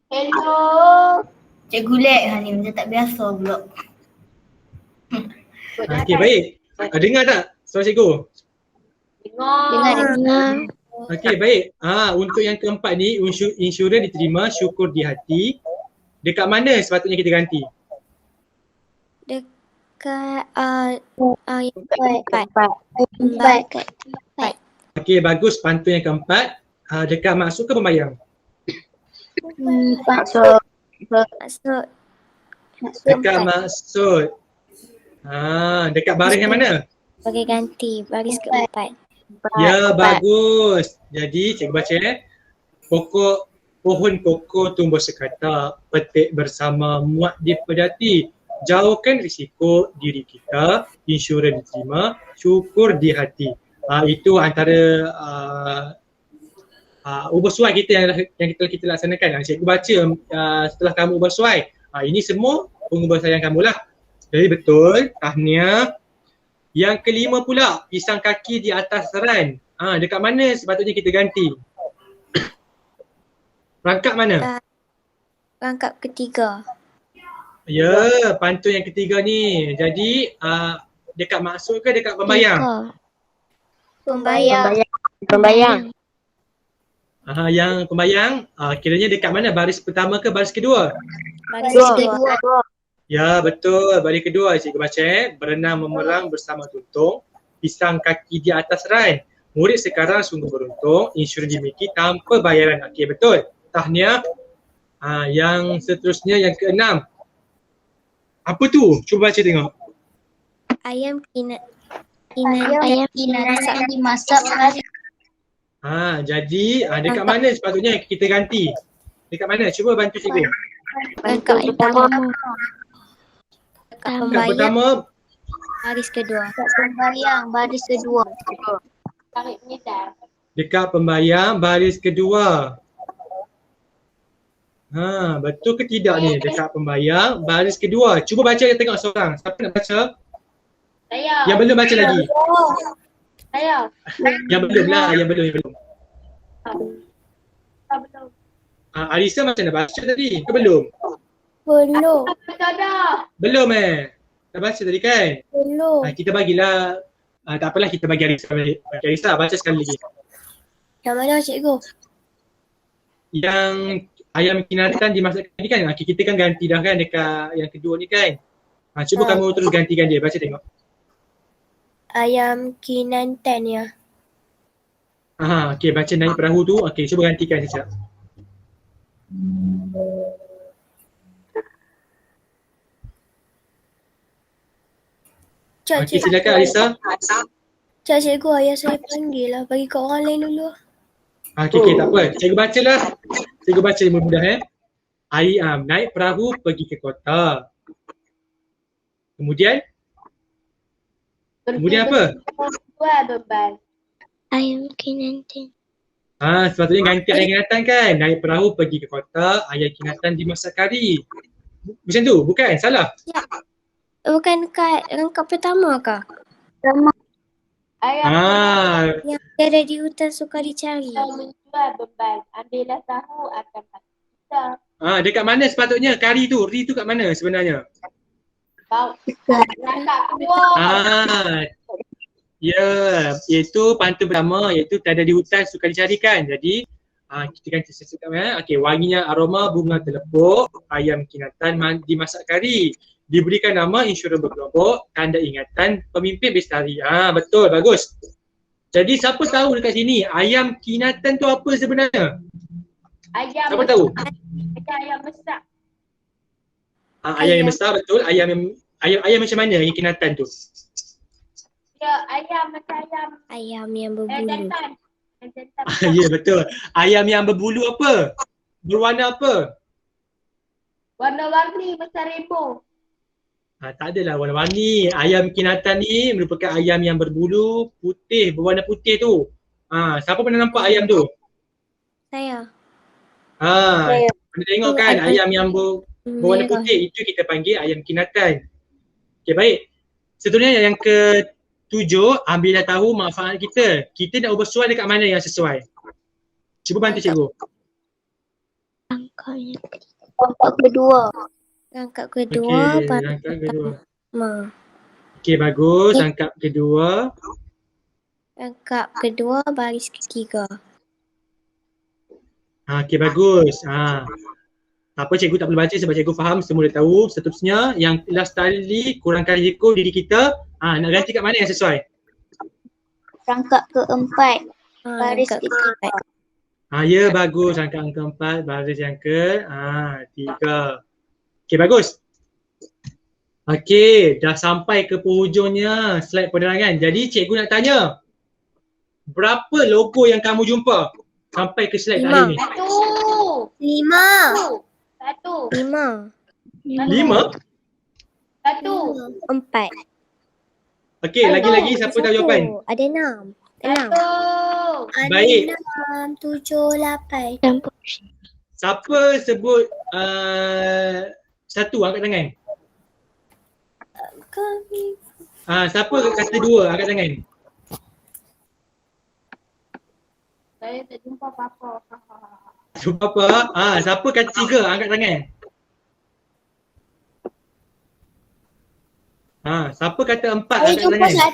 Hello. Cikgu lag ni macam tak biasa pula. Okey, baik. Dengar tak suara cikgu? Dengar. Okey, baik. Untuk yang keempat ni, insurans diterima, syukur di hati. Dekat mana sepatutnya kita ganti? Dekat Okey, bagus. Pantun yang keempat. Dekat maksud ke pembayang? maksud. Dekat maksud. Dekat baris yang mana? Bagi ganti baris keempat. Ya, bagus. Jadi cikgu baca pohon koko tumbuh sekata, petik bersama muat dipedati. Jauhkan risiko diri kita, insurans diterima, syukur di hati. Itu antara ubah suai kita yang kita laksanakan. Cikgu baca setelah kamu ubah suai. Ini semua pengubah suai yang kamu lah. Jadi betul, tahniah. Yang kelima pula, pisang kaki di atas seran. Dekat mana sepatutnya kita ganti? Rangkap mana? Rangkap ketiga. Ya, pantun yang ketiga ni. Jadi dekat maksud ke dekat pembayang? Pembayang. Yang pembayang, kiranya dekat mana? Baris pertama ke baris kedua? Baris kedua. Ya, betul. Baris kedua cikgu baca berenang memerang bersama tuntung, pisang kaki di atas ran. Murid sekarang sungguh beruntung, insurans dimiliki tanpa bayaran. Okey, betul. Tahniah. Yang seterusnya yang keenam. Apa tu? Cuba baca tengok. Ayam kinan dimasak hari. Jadi dekat mana sepatutnya kita ganti? Dekat mana? Cuba bantu cikgu. Rangkap pertama. Dekat pertama, Baris kedua. Pembayang baris kedua. Tarik menyedar. dekat pembayang baris kedua. Betul ke tidak ni? Dekat pembayang baris kedua. Cuba baca tengok seorang. Siapa nak baca? Saya. Yang belum baca lagi. Saya. Yang belum lah, yang belum. Betul. Arisa macam dah baca tadi ke belum? Belum. Tak ada. Belum dah baca tadi kan? Belum. Kita bagilah tak apalah, kita bagi Arisa balik. Arisa baca sekali lagi. Yang mana cikgu? Yang ayam kinatan dimasak tadi kan, kita kan ganti dah kan dekat yang kedua ni kan. Cuba kamu terus gantikan dia, baca tengok. Ayam kinantan ya. Okey, baca naik perahu tu. Okey, cuba gantikan sekejap. Okey, silakan Arisa. Cak cikgu, ayah saya panggil lah. Bagi kat orang lain dulu. Okey, tak apa. Cikgu bacalah. Cikgu baca yang mudah Ayam naik perahu pergi ke kota. Kemudian apa? Jual beban. Ayam kinantan. Sepatutnya ganti ayam kinatan kan. Naik perahu pergi ke kota, ayam kinatan dimasak kari. Macam tu, bukan? Salah? Bukan kat rangkap pertama kah? Ayam Yang ada di hutan suka dicari. menjual beban. Ambillah tahu akan hati kita. Dekat mana sepatutnya kari tu? Ri tu kat mana sebenarnya? Bau. Rangkap kedua. Ya, iaitu pantun pertama, iaitu tiada di hutan suka dicarikan. Jadi kita kan sesuai okey, wanginya aroma bunga telepuk, ayam kinatan dimasak kari. Diberikan nama insurans berkelompok, tanda ingatan pemimpin bestari. Betul, bagus. Jadi siapa tahu dekat sini ayam kinatan tu apa sebenarnya? Ayam Siapa tahu? Ayam besar. Ayam yang besar, betul. Ayam macam mana yang kinatan tu? Ya, ayam macam ayam Ayam yang berbulu. jantan. Ya, betul. Ayam yang berbulu apa? Berwarna apa? Warna-warni macam rainbow. Tak adalah warna-warni. Ayam kinatan ni merupakan ayam yang berbulu putih, berwarna putih tu. Siapa pernah nampak ayam tu? Saya. Pernah tengok kan ayam yang berwarna putih, itu kita panggil ayam kinatan. Okey, baik. Seterusnya yang ke-7, ambillah tahu manfaat kita. Kita nak ubah soal dekat mana yang sesuai? Cuba bantu cikgu. Rangkap kedua. Rangkap kedua. Okey, rangkap kedua. Ma. Okey, bagus. Rangkap kedua. Rangkap kedua baris ketiga. Okey, bagus. Tak apa, cikgu tak perlu baca sebab cikgu faham, semua dah tahu. Seterusnya, yang last tadi kurangkan risiko diri kita. Nak ganti kat mana yang sesuai? Rangkap keempat. Baris Rangkap ketiga. keempat. Ya, bagus. Rangkap yang keempat, baris yang ke-3. Okey, bagus. Okey, dah sampai ke penghujungnya slide penerangan. Jadi cikgu nak tanya, berapa logo yang kamu jumpa sampai ke slide tadi ni? 1. 5. 1. 5. 5? 1. 4. Okey, lagi-lagi siapa tahu jawapan? Ada 6. 6. 1. Baik. 6, 7, 8. Siapa sebut satu, angkat tangan. Kami. Siapa kata 2, angkat tangan. Saya tak jumpa apa-apa. Jumpa apa? Siapa kata 3, angkat tangan. Siapa kata 4, Saya angkat jumpa tangan.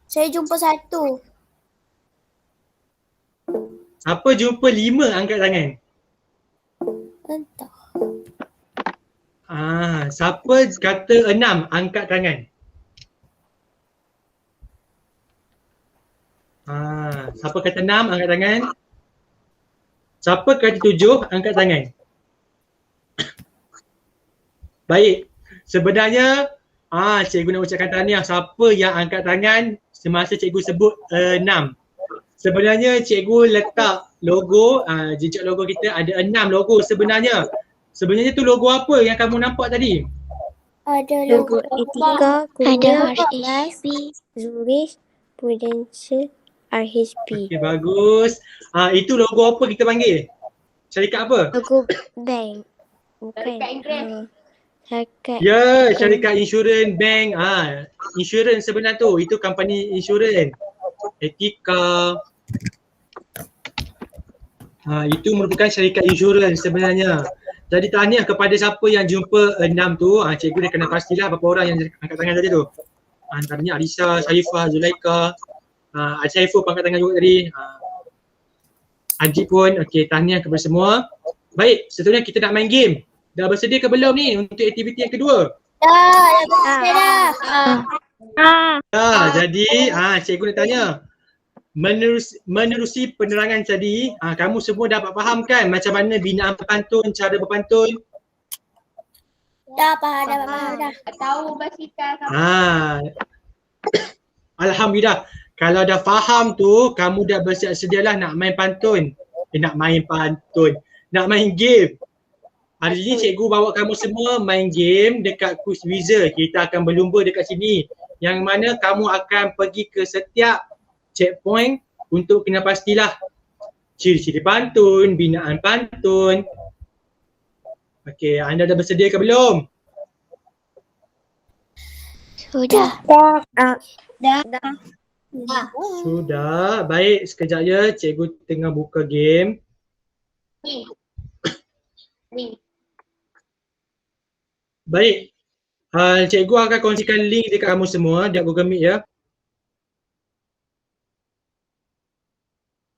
1. Saya jumpa 1. Siapa jumpa 5, angkat tangan. Entah. Siapa kata 6, angkat tangan. Siapa kata 6, angkat tangan. Siapa kata 7, angkat tangan. Baik. Sebenarnya cikgu nak ucapkan tahniah siapa yang angkat tangan semasa cikgu sebut 6. Sebenarnya cikgu letak logo, jejak logo kita ada 6 logo sebenarnya. Sebenarnya tu logo apa yang kamu nampak tadi? Ada logo Etika, Kuliah, RHB, Zurich, Prudential, RHB. Okey, bagus. Itu logo apa kita panggil? Syarikat apa? Logo bank. Bukan. Syarikat Inggeris. Syarikat. Ya, syarikat insurans bank. Insurans sebenar tu, itu company insurans. Etika. Itu merupakan syarikat insurans sebenarnya. Jadi tahniah kepada siapa yang jumpa 6 tu. Cikgu dah kena pastilah berapa orang yang angkat tangan tadi tu. Antaranya Arisa, Sharifah, Zulaika, Saiful pun angkat tangan juga tadi. Ajib pun. Okey, tahniah kepada semua. Baik, seterusnya kita nak main game. Dah bersedia ke belum ni untuk aktiviti yang kedua? Jadi cikgu nak tanya. Menerusi penerangan tadi, kamu semua dapat faham kan macam mana binaan pantun, cara berpantun? Dah faham dah. Tahu basikal kamu. Alhamdulillah. Kalau dah faham tu, kamu dah bersiap sedialah nak main pantun. Nak main game. Hari ini cikgu bawa kamu semua main game dekat Quiz Wizard. Kita akan berlumba dekat sini. Yang mana kamu akan pergi ke setiap checkpoint untuk kena pastilah ciri-ciri pantun, binaan pantun. Okey, anda dah bersedia ke belum? Sudah. Sudah. Baik, sekejap ya. Cikgu tengah buka game. Baik. Cikgu akan kongsikan link dekat kamu semua dekat Google Meet ya.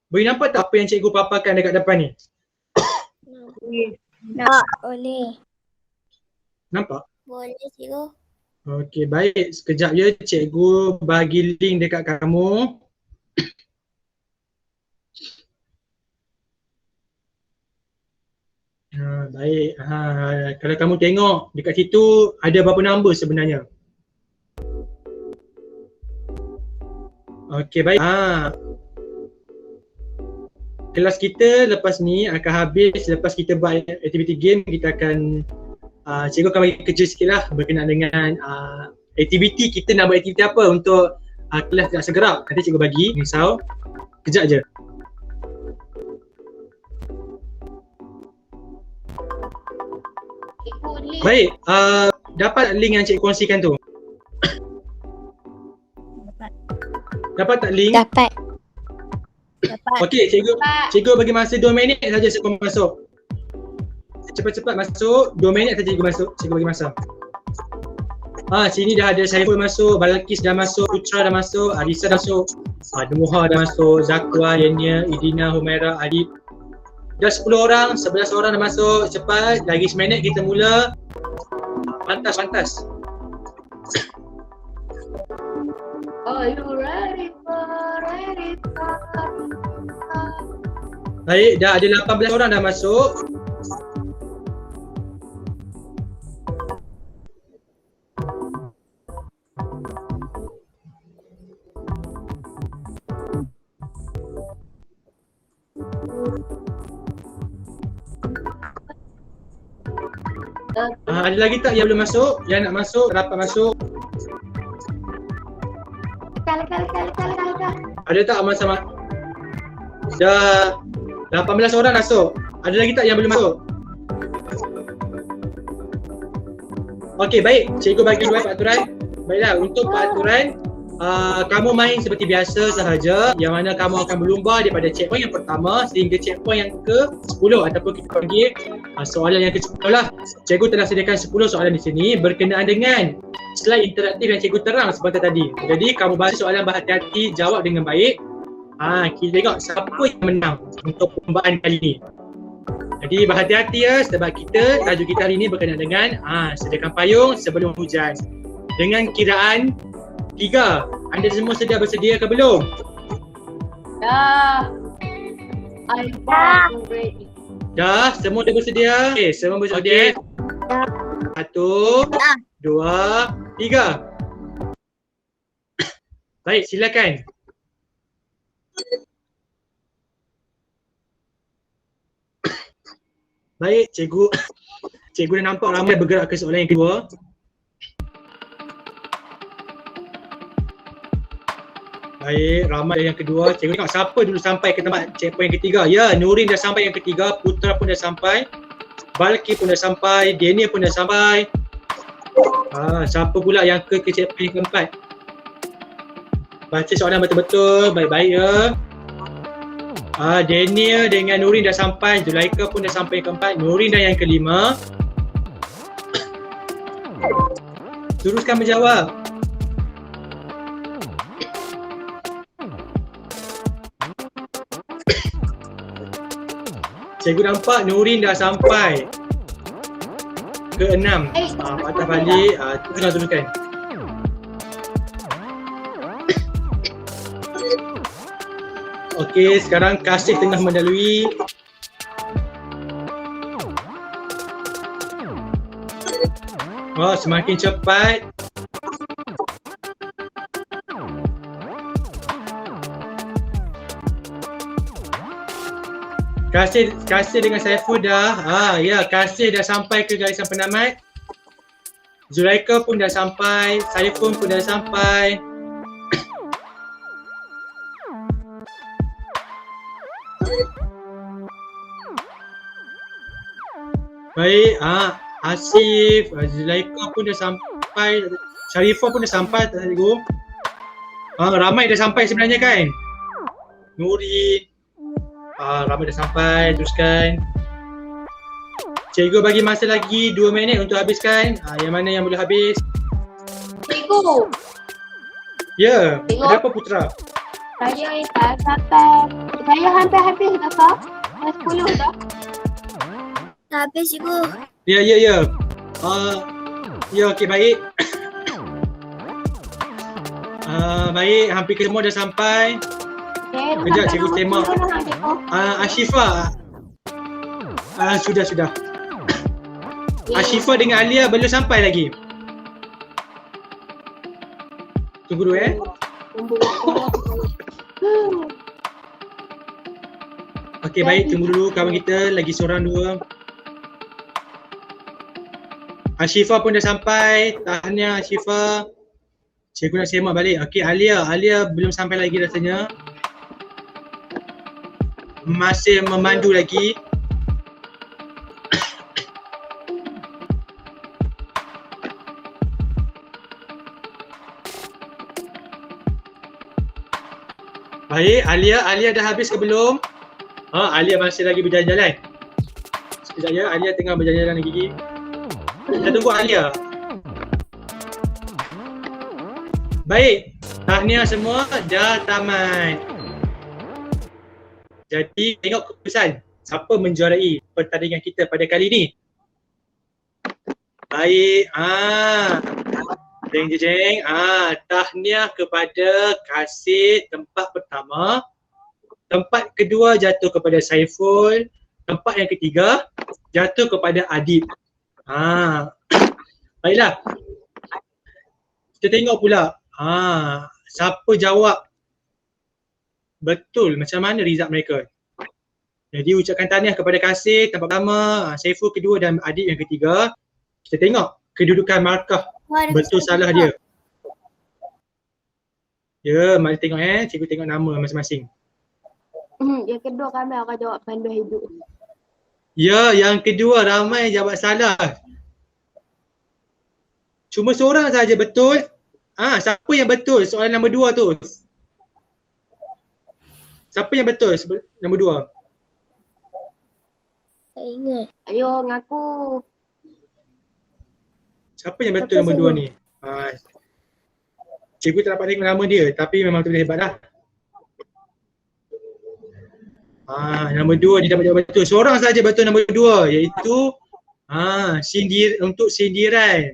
Boleh nampak tak apa yang cikgu paparkan dekat depan ni? Boleh. Nampak? Boleh cikgu. Okey, baik. Sekejap ya, cikgu bagi link dekat kamu. Baik. Kalau kamu tengok dekat situ ada berapa nombor sebenarnya? Okey, baik. Kelas kita lepas ni akan habis. Lepas kita buat aktiviti game, kita akan cikgu akan bagi kerja sikit lah berkenaan dengan aktiviti. Kita nak buat aktiviti apa untuk kelas tidak segerap. Nanti cikgu bagi, risau. Kejap je. Baik, dapat link yang cikgu kongsikan tu? Dapat tak link? Dapat. Okey, cikgu bagi masa 2 minit saja sebelum masuk. Cepat-cepat masuk, 2 minit saja cikgu masuk. Cikgu bagi masa. Sini dah ada Saiful masuk, Balkis dah masuk, Putra dah masuk, Arisa dah masuk, Nuha dah masuk, Zakwa, Yenia, Idina, Humaira, Adib. Dah 10 orang, 11 orang dah masuk. Cepat, lagi seminit kita mula. Pantas. Are you ready for Baik, dah ada 18 orang dah masuk. Ada lagi tak yang belum masuk? Yang nak masuk, dapat masuk? Kal. Ada tak sama-sama? Dah 18 orang masuk. Ada lagi tak yang belum masuk? Okey, baik. Cikgu bagi dua peraturan. Baiklah, untuk peraturan kamu main seperti biasa sahaja, yang mana kamu akan berlumba daripada checkpoint yang pertama sehingga checkpoint yang ke-10 ataupun kita panggil soalan yang ke-10 lah. Cikgu telah sediakan 10 soalan di sini berkenaan dengan slide interaktif yang cikgu terang sebentar tadi. Jadi kamu baca soalan berhati-hati, jawab dengan baik. Kita tengok siapa yang menang untuk perlombaan kali ini. Jadi berhati-hati ya, sebab tajuk kita hari ini berkenaan dengan sediakan payung sebelum hujan. Dengan kiraan 3. Anda semua sudah bersedia ke belum? Dah. I'm ready. Dah, semua dah bersedia? Okey, semua bersedia? Dah. 1, 2, 3. Baik, silakan. Baik, cikgu dah nampak ramai bergerak ke soalan yang kedua. Baik, ramai yang kedua. Cikgu tengok siapa dulu sampai ke tempat checkpoint yang ketiga. Ya, Nurin dah sampai yang ketiga, Putra pun dah sampai, Balki pun dah sampai, Daniel pun dah sampai. Siapa pula yang ke checkpoint yang keempat? Baca soalan betul-betul, baik-baik ya. Daniel dengan Nurin dah sampai, Zulaika pun dah sampai keempat, Nurin dah yang kelima. Teruskan menjawab. Cikgu nampak Nurin dah sampai ke 6. Patah balik, teruskan. Okey, sekarang Kasih tengah mendalui. Semakin cepat. Kasih dengan Saiful dah. Kasih dah sampai ke garisan penamat. Zulaika pun dah sampai, Saiful pun dah sampai. Baik, Asif, Zulaika pun dah sampai, Sharifah pun dah sampai cikgu. Ramai dah sampai sebenarnya kan? Nurin, ramai dah sampai, teruskan. Cikgu bagi masa lagi 2 minit untuk habiskan. Yang mana yang boleh habis? Cikgu. Ya, ada apa Putra? Saya dah sampai. Saya hampir habis dah kak. Dah 10 dah. Dah habis cikgu. Ya. Okey, baik. Baik, hampir semua dah sampai. Kejap cikgu tembak. Ashifah. Sudah. Ashifah dengan Alia belum sampai lagi. Tunggu dulu Okey, baik, tunggu dulu kawan kita lagi seorang dua. Ashifah pun dah sampai. Tahniah Ashifah. Cikgu nak semak balik. Okey, Alia belum sampai lagi rasanya. Masih memandu lagi. Baik, Alia dah habis ke belum? Alia masih lagi berjalan-jalan. Sekejap ya, Alia tengah berjalan-jalan lagi. Kita tunggu Alia. Baik, tahniah semua dah tamat. Jadi tengok keputusan siapa menjuarai pertandingan kita pada kali ini. Baik, jeng. Tahniah kepada Kasih tempat pertama. Tempat kedua jatuh kepada Saiful. Tempat yang ketiga jatuh kepada Adib. Baiklah. Kita tengok pula siapa jawab betul macam mana result mereka. Jadi ucapkan tahniah kepada Kasih tempat pertama, Saiful kedua dan Adib yang ketiga. Kita tengok kedudukan markah betul salah dia. Ya, mari tengok cikgu tengok nama masing-masing. Yang kedua kami akan jawab pandu hidup. Ya, yang kedua ramai jawab salah. Cuma seorang saja betul. Siapa yang betul soalan nombor 2 tu? Siapa yang betul nombor 2? Tak ingat. Ayo ngaku. Siapa yang betul nombor 2 ni? Cikgu tak dapat tengok nama dia tapi memang tu hebat lah. Nombor 2 dia dapat jawab betul. Seorang saja betul nombor 2 iaitu untuk sindiran.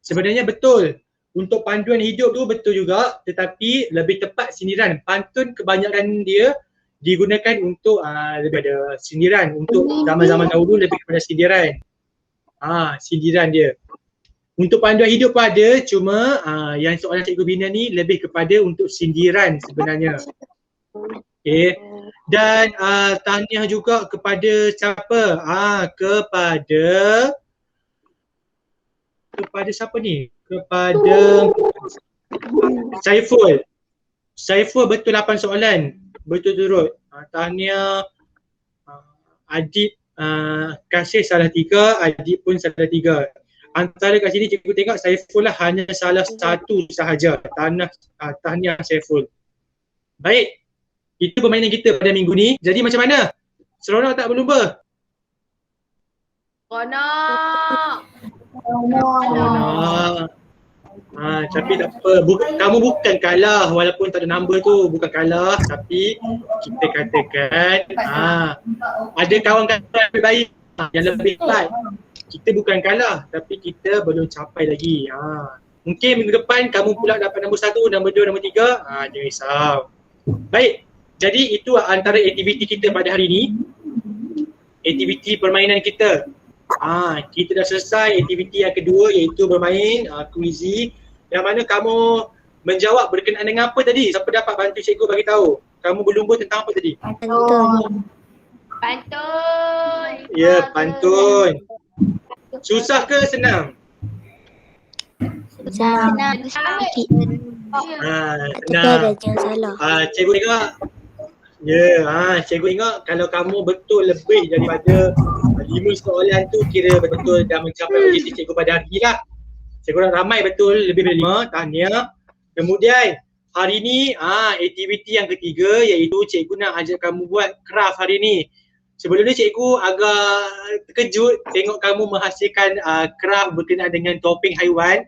Sebenarnya betul. Untuk panduan hidup tu betul juga tetapi lebih tepat sindiran. Pantun kebanyakan dia digunakan untuk lebih ada sindiran. Untuk zaman-zaman dahulu lebih kepada sindiran. Sindiran dia. Untuk panduan hidup pun ada cuma yang soalan cikgu bina ni lebih kepada untuk sindiran sebenarnya. Okay. Dan tahniah juga kepada siapa? Kepada siapa ni? Kepada Saiful. Saiful betul 8 soalan. Betul turut. Tahniah. Adib Kasih salah 3, Adib pun salah 3. Antara kat sini cikgu tengok Saiful lah hanya salah 1 sahaja. Tahniah Saiful. Baik. Itu permainan kita pada minggu ni. Jadi macam mana? Seronok tak berlumba? Seronok. Tapi tak apa, kamu bukan kalah walaupun tak ada number tu, bukan kalah, tapi kita katakan ada kawan-kawan yang lebih baik, yang lebih hebat. Kita bukan kalah tapi kita belum capai lagi. Mungkin minggu depan kamu pula dapat nombor 1, nombor 2, nombor 3. Jangan risau. Baik, jadi itu antara aktiviti kita pada hari ini. Aktiviti permainan kita. Kita dah selesai aktiviti yang kedua iaitu bermain kuizi, yang mana kamu menjawab berkenaan dengan apa tadi? Siapa dapat bantu cikgu bagi tahu? Kamu berlumba tentang apa tadi? Pantun. Ya, pantun. Susah ke senang? Senang. Senang. Jangan salah. Cikgu tengok. Cikgu ingat kalau kamu betul lebih daripada 5 soalan tu, kira betul dah mencapai objektif cikgu pada hari ni lah. Cikgu nak ramai betul, lebih dari 5, tahniah. Kemudian hari ni aktiviti yang ketiga iaitu cikgu nak ajak kamu buat craft hari ni. Sebelum ni cikgu agak terkejut tengok kamu menghasilkan craft berkenaan dengan topeng haiwan.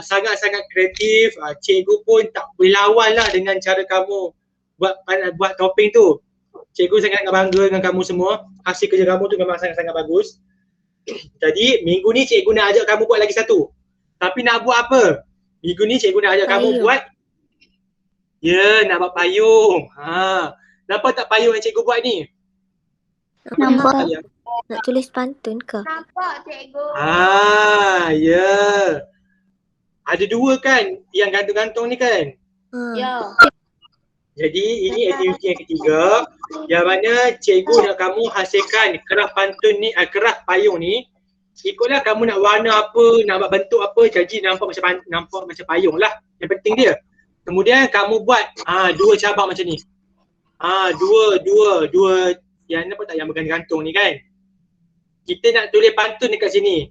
Sangat-sangat kreatif. Cikgu pun tak boleh lawan lah dengan cara kamu buat topeng tu. Cikgu sangat bangga dengan kamu semua. Hasil kerja kamu tu memang sangat-sangat bagus. Jadi minggu ni cikgu nak ajak kamu buat lagi satu. Tapi nak buat apa? Minggu ni cikgu nak ajak kamu buat nak buat payung. Nampak tak payung yang cikgu buat ni? Nampak. Nak tulis pantun ke? Nampak cikgu. Ya. Ada 2 kan yang gantung-gantung ni kan? Ya. Jadi ini aktiviti yang ketiga yang mana cikgu nak kamu hasilkan kerah pantun ni, kerah payung ni. Ikutlah kamu nak warna apa, nak buat bentuk apa, jadi nampak macam payung lah. Yang penting dia. Kemudian kamu buat 2 cabang macam ni. Dua yang nampak tak yang bergantung ni kan? Kita nak tulis pantun dekat sini.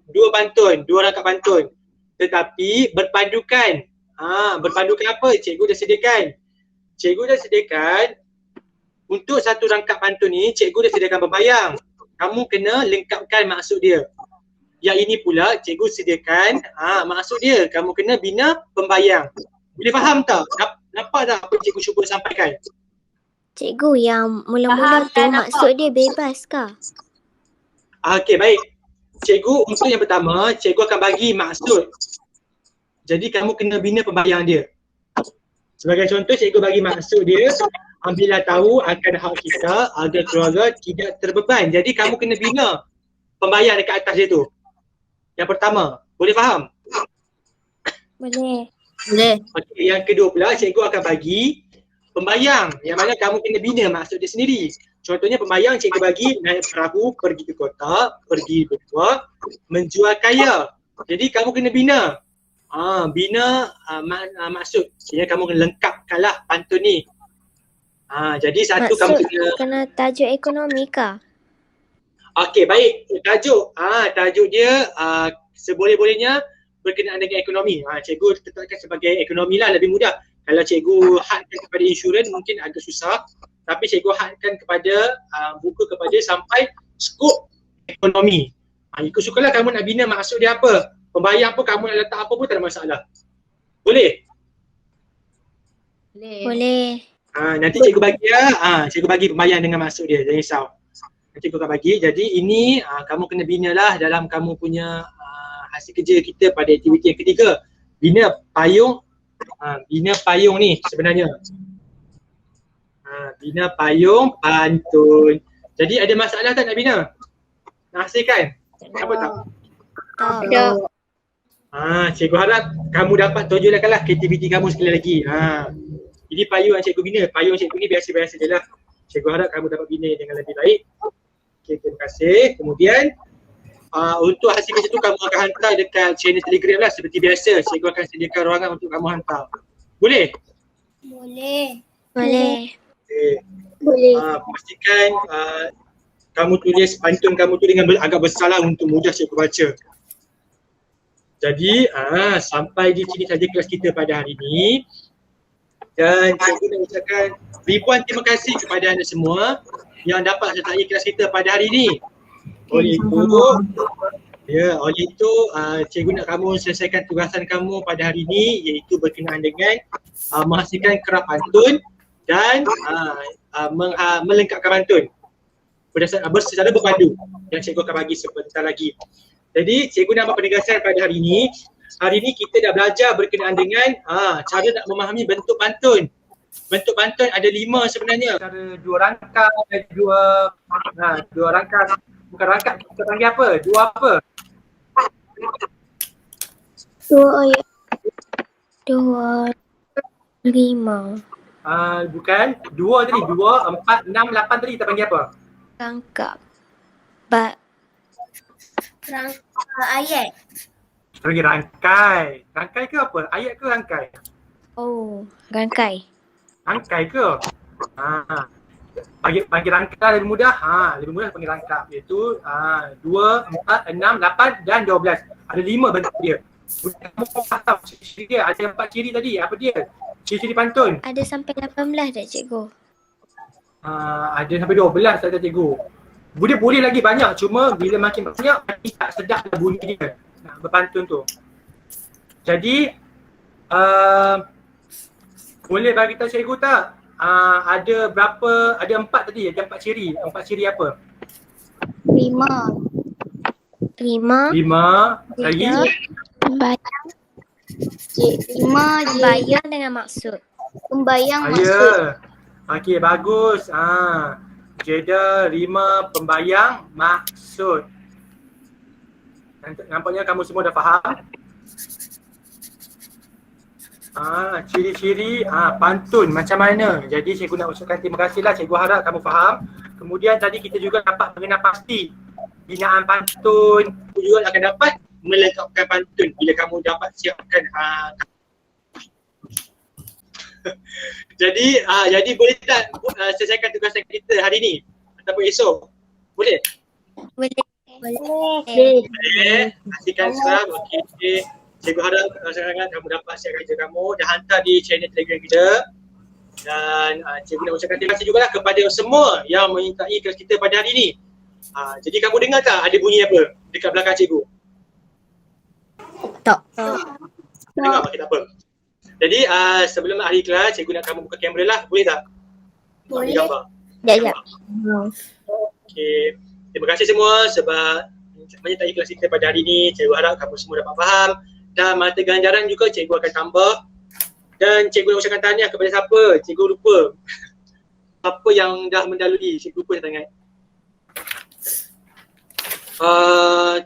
2 pantun, 2 rangkap pantun. Tetapi berpandukan. Berpandukan apa? Cikgu dah sediakan. Cikgu dah sediakan untuk satu rangkap pantun ni, cikgu dah sediakan pembayang. Kamu kena lengkapkan maksud dia. Yang ini pula cikgu sediakan maksud dia. Kamu kena bina pembayang. Boleh faham tak? Nampak tak apa cikgu cuba sampaikan? Cikgu, yang mula-mula tu maksud dia bebas kah? Okey, baik. Cikgu untuk yang pertama, cikgu akan bagi maksud. Jadi kamu kena bina pembayang dia. Sebagai contoh, cikgu bagi maksud dia, ambillah tahu akan hak kita agar keluarga tidak terbeban. Jadi kamu kena bina pembayang dekat atas dia tu. Yang pertama, boleh faham? Boleh. Okey, yang kedua pula, cikgu akan bagi pembayang yang mana kamu kena bina maksud dia sendiri. Contohnya pembayang cikgu bagi naik perahu pergi ke kota, pergi berdua, menjual kaya. Jadi kamu kena bina. Maksud. Jadi kamu kena lengkapkanlah pantun ni. Jadi satu Maksud kamu kena tajuk ekonomi kah? Okey, baik. Tajuk dia seboleh-bolehnya berkenaan dengan ekonomi. Cikgu tetapkan sebagai ekonomi lah, lebih mudah. Kalau cikgu hadkan kepada insurans mungkin agak susah. Tapi cikgu hadkan kepada buku kepada sampai skop ekonomi. Ikut sukalah kamu nak bina maksud dia apa. Pembayang pun kamu nak letak apa pun tak ada masalah. Boleh? Boleh. Nanti cikgu bagi cikgu bagi pembayang dengan maksud dia, jangan risau. Nanti cikgu akan bagi. Jadi ini kamu kena binalah dalam kamu punya hasil kerja kita pada aktiviti yang ketiga. Bina payung ni sebenarnya. Bina payung pantun. Jadi ada masalah tak nak bina? Nak hasilkan? Apa tak? Tak. Cikgu harap kamu dapat tonjolkanlah aktiviti kamu sekali lagi. Ini payung yang cikgu bina. Payung cikgu ni biasa-biasa je lah. Cikgu harap kamu dapat bina dengan lebih baik. Okay, terima kasih. Kemudian untuk hasil kerja tu kamu akan hantar dekat channel Telegram lah seperti biasa. Cikgu akan sediakan ruangan untuk kamu hantar. Boleh? Boleh. Boleh. Okay. Boleh. Pastikan kamu tulis pantun kamu tu dengan agak besar lah untuk mudah cikgu baca. Jadi sampai di sini saja kelas kita pada hari ini. Dan cikgu nak ucapkan ribuan terima kasih kepada anda semua yang dapat sertai kelas kita pada hari ini. Oleh itu, cikgu nak kamu selesaikan tugasan kamu pada hari ini, iaitu berkenaan dengan menghasilkan kerap pantun dan melengkapkan pantun secara berpadu yang cikgu akan bagi sebentar lagi. Jadi cikgu nak buat penegasan pada hari ini. Hari ini kita dah belajar berkenaan dengan cara nak memahami bentuk pantun. Bentuk pantun ada 5 sebenarnya. Cara 2 rangka dan 2 rangka. Bukan rangka, kita panggil apa? 2 apa? 2 ayat. 2, 5. Bukan. 2 tadi. 2, 4, 6, 8 tadi kita panggil apa? Rangkap. Rangka ayat. Panggil rangkai. Rangkai ke apa? Ayat ke rangkai? Oh, rangkai. Rangkai ke? Panggil rangka lebih mudah. Lebih mudah panggil rangka. Iaitu 2, 4, 6, 8 dan 12. Ada 5 bentuk dia. Kamu faham ciri dia? Ada 4 ciri tadi. Apa dia? Ciri-ciri pantun. Ada sampai 18 tak cikgu? Ada sampai 12 tak cikgu. Boleh lagi banyak, cuma bila makin banyak makin tak sedap bunyi dia nak berpantun tu. Jadi boleh bagi tahu cikgu tak? Ada berapa? Ada 4 tadi, ada 4 ciri. 4 ciri apa? 5 lagi? Pembayang. 5 je. Pembayang dengan maksud. Pembayang maksud. Okey, bagus. Jeda 5 pembayang maksud. Nampaknya kamu semua dah faham. Ciri-ciri pantun macam mana. Jadi cikgu nak ucapkan terima kasihlah. Cikgu harap kamu faham. Kemudian tadi kita juga dapat mengenal pasti binaan pantun. Kamu juga akan dapat melengkapkan pantun bila kamu dapat siapkan. Jadi boleh tak selesaikan tugasan kita hari ni ataupun esok? Boleh? Boleh. Boleh. Pastikan sekarang. Okey. Cikgu harap sangat kamu dapat siapkan kerja kamu dan hantar di channel Telegram kita. Dan cikgu nak ucapkan terima kasih jugalah kepada semua yang menyertai kelas kita pada hari ini. Jadi kamu dengar tak ada bunyi apa dekat belakang cikgu? Tak. Dengar apa? Tak apa. Jadi sebelum akhir kelas, cikgu nak kamu buka kamera lah. Boleh tak? Boleh. Gambar. Ya. Okey. Terima kasih semua sebab menyertai kelas kita pada hari ini. Cikgu harap kamu semua dapat faham. Dan mata ganjaran juga cikgu akan tambah. Dan cikgu nak ucapkan tahniah kepada siapa? Cikgu lupa. Apa yang dah mendalui? Cikgu lupa sangat.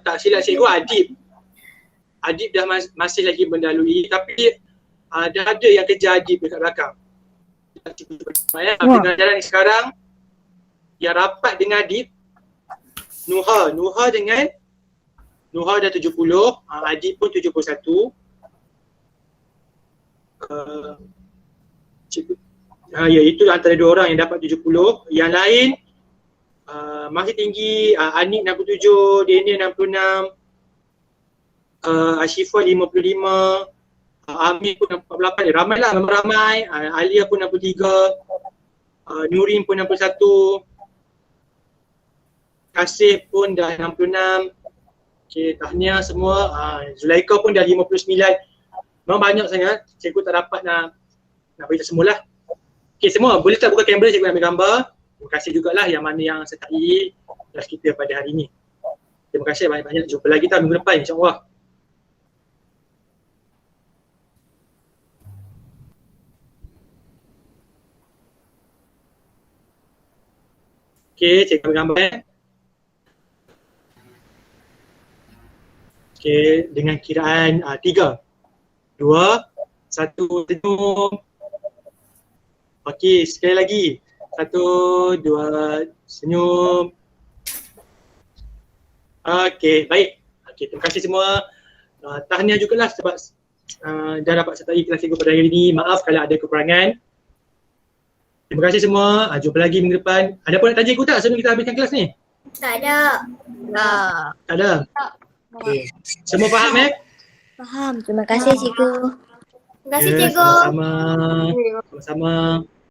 Tak silap cikgu Adib. Adib dah masih lagi mendalui tapi dah ada yang kejar Adib dekat belakang. Mata ganjaran ni sekarang yang rapat dengan Adib Nuha dah 70, Adib pun 71. Itu antara 2 orang yang dapat 70. Yang lain masih tinggi, Anik 67, Daniel 66, Ashifah 55, Amir pun 48, memang ramai. Alia pun 63, Nurin pun 61, Kasih pun dah 66. Okey, tahniah semua. Zulaika pun dah 59. Memang banyak sangat. Cikgu tak dapat nak beritahu semualah. Okey, semua boleh tak buka kamera, cikgu ambil gambar. Terima kasih jugalah yang mana yang sertai kelas kita pada hari ini. Terima kasih banyak-banyak. Jumpa lagi minggu depan insya-Allah. Okey, cikgu ambil gambar. Okey, dengan kiraan 3, 2, 1, senyum. Okey, sekali lagi. 1, 2, senyum. Okey, baik. Okey, terima kasih semua. Tahniah jugalah sebab dah dapat sertai kelas cikgu pada hari ini. Maaf kalau ada kekurangan. Terima kasih semua. Jumpa lagi minggu depan. Ada apa nak tanya cikgu tak sebelum kita habiskan kelas ni? Tak ada. Tak ada? Okay. Semua faham Faham. Terima kasih cikgu. Terima kasih Ya, cikgu. sama-sama. Sama-sama.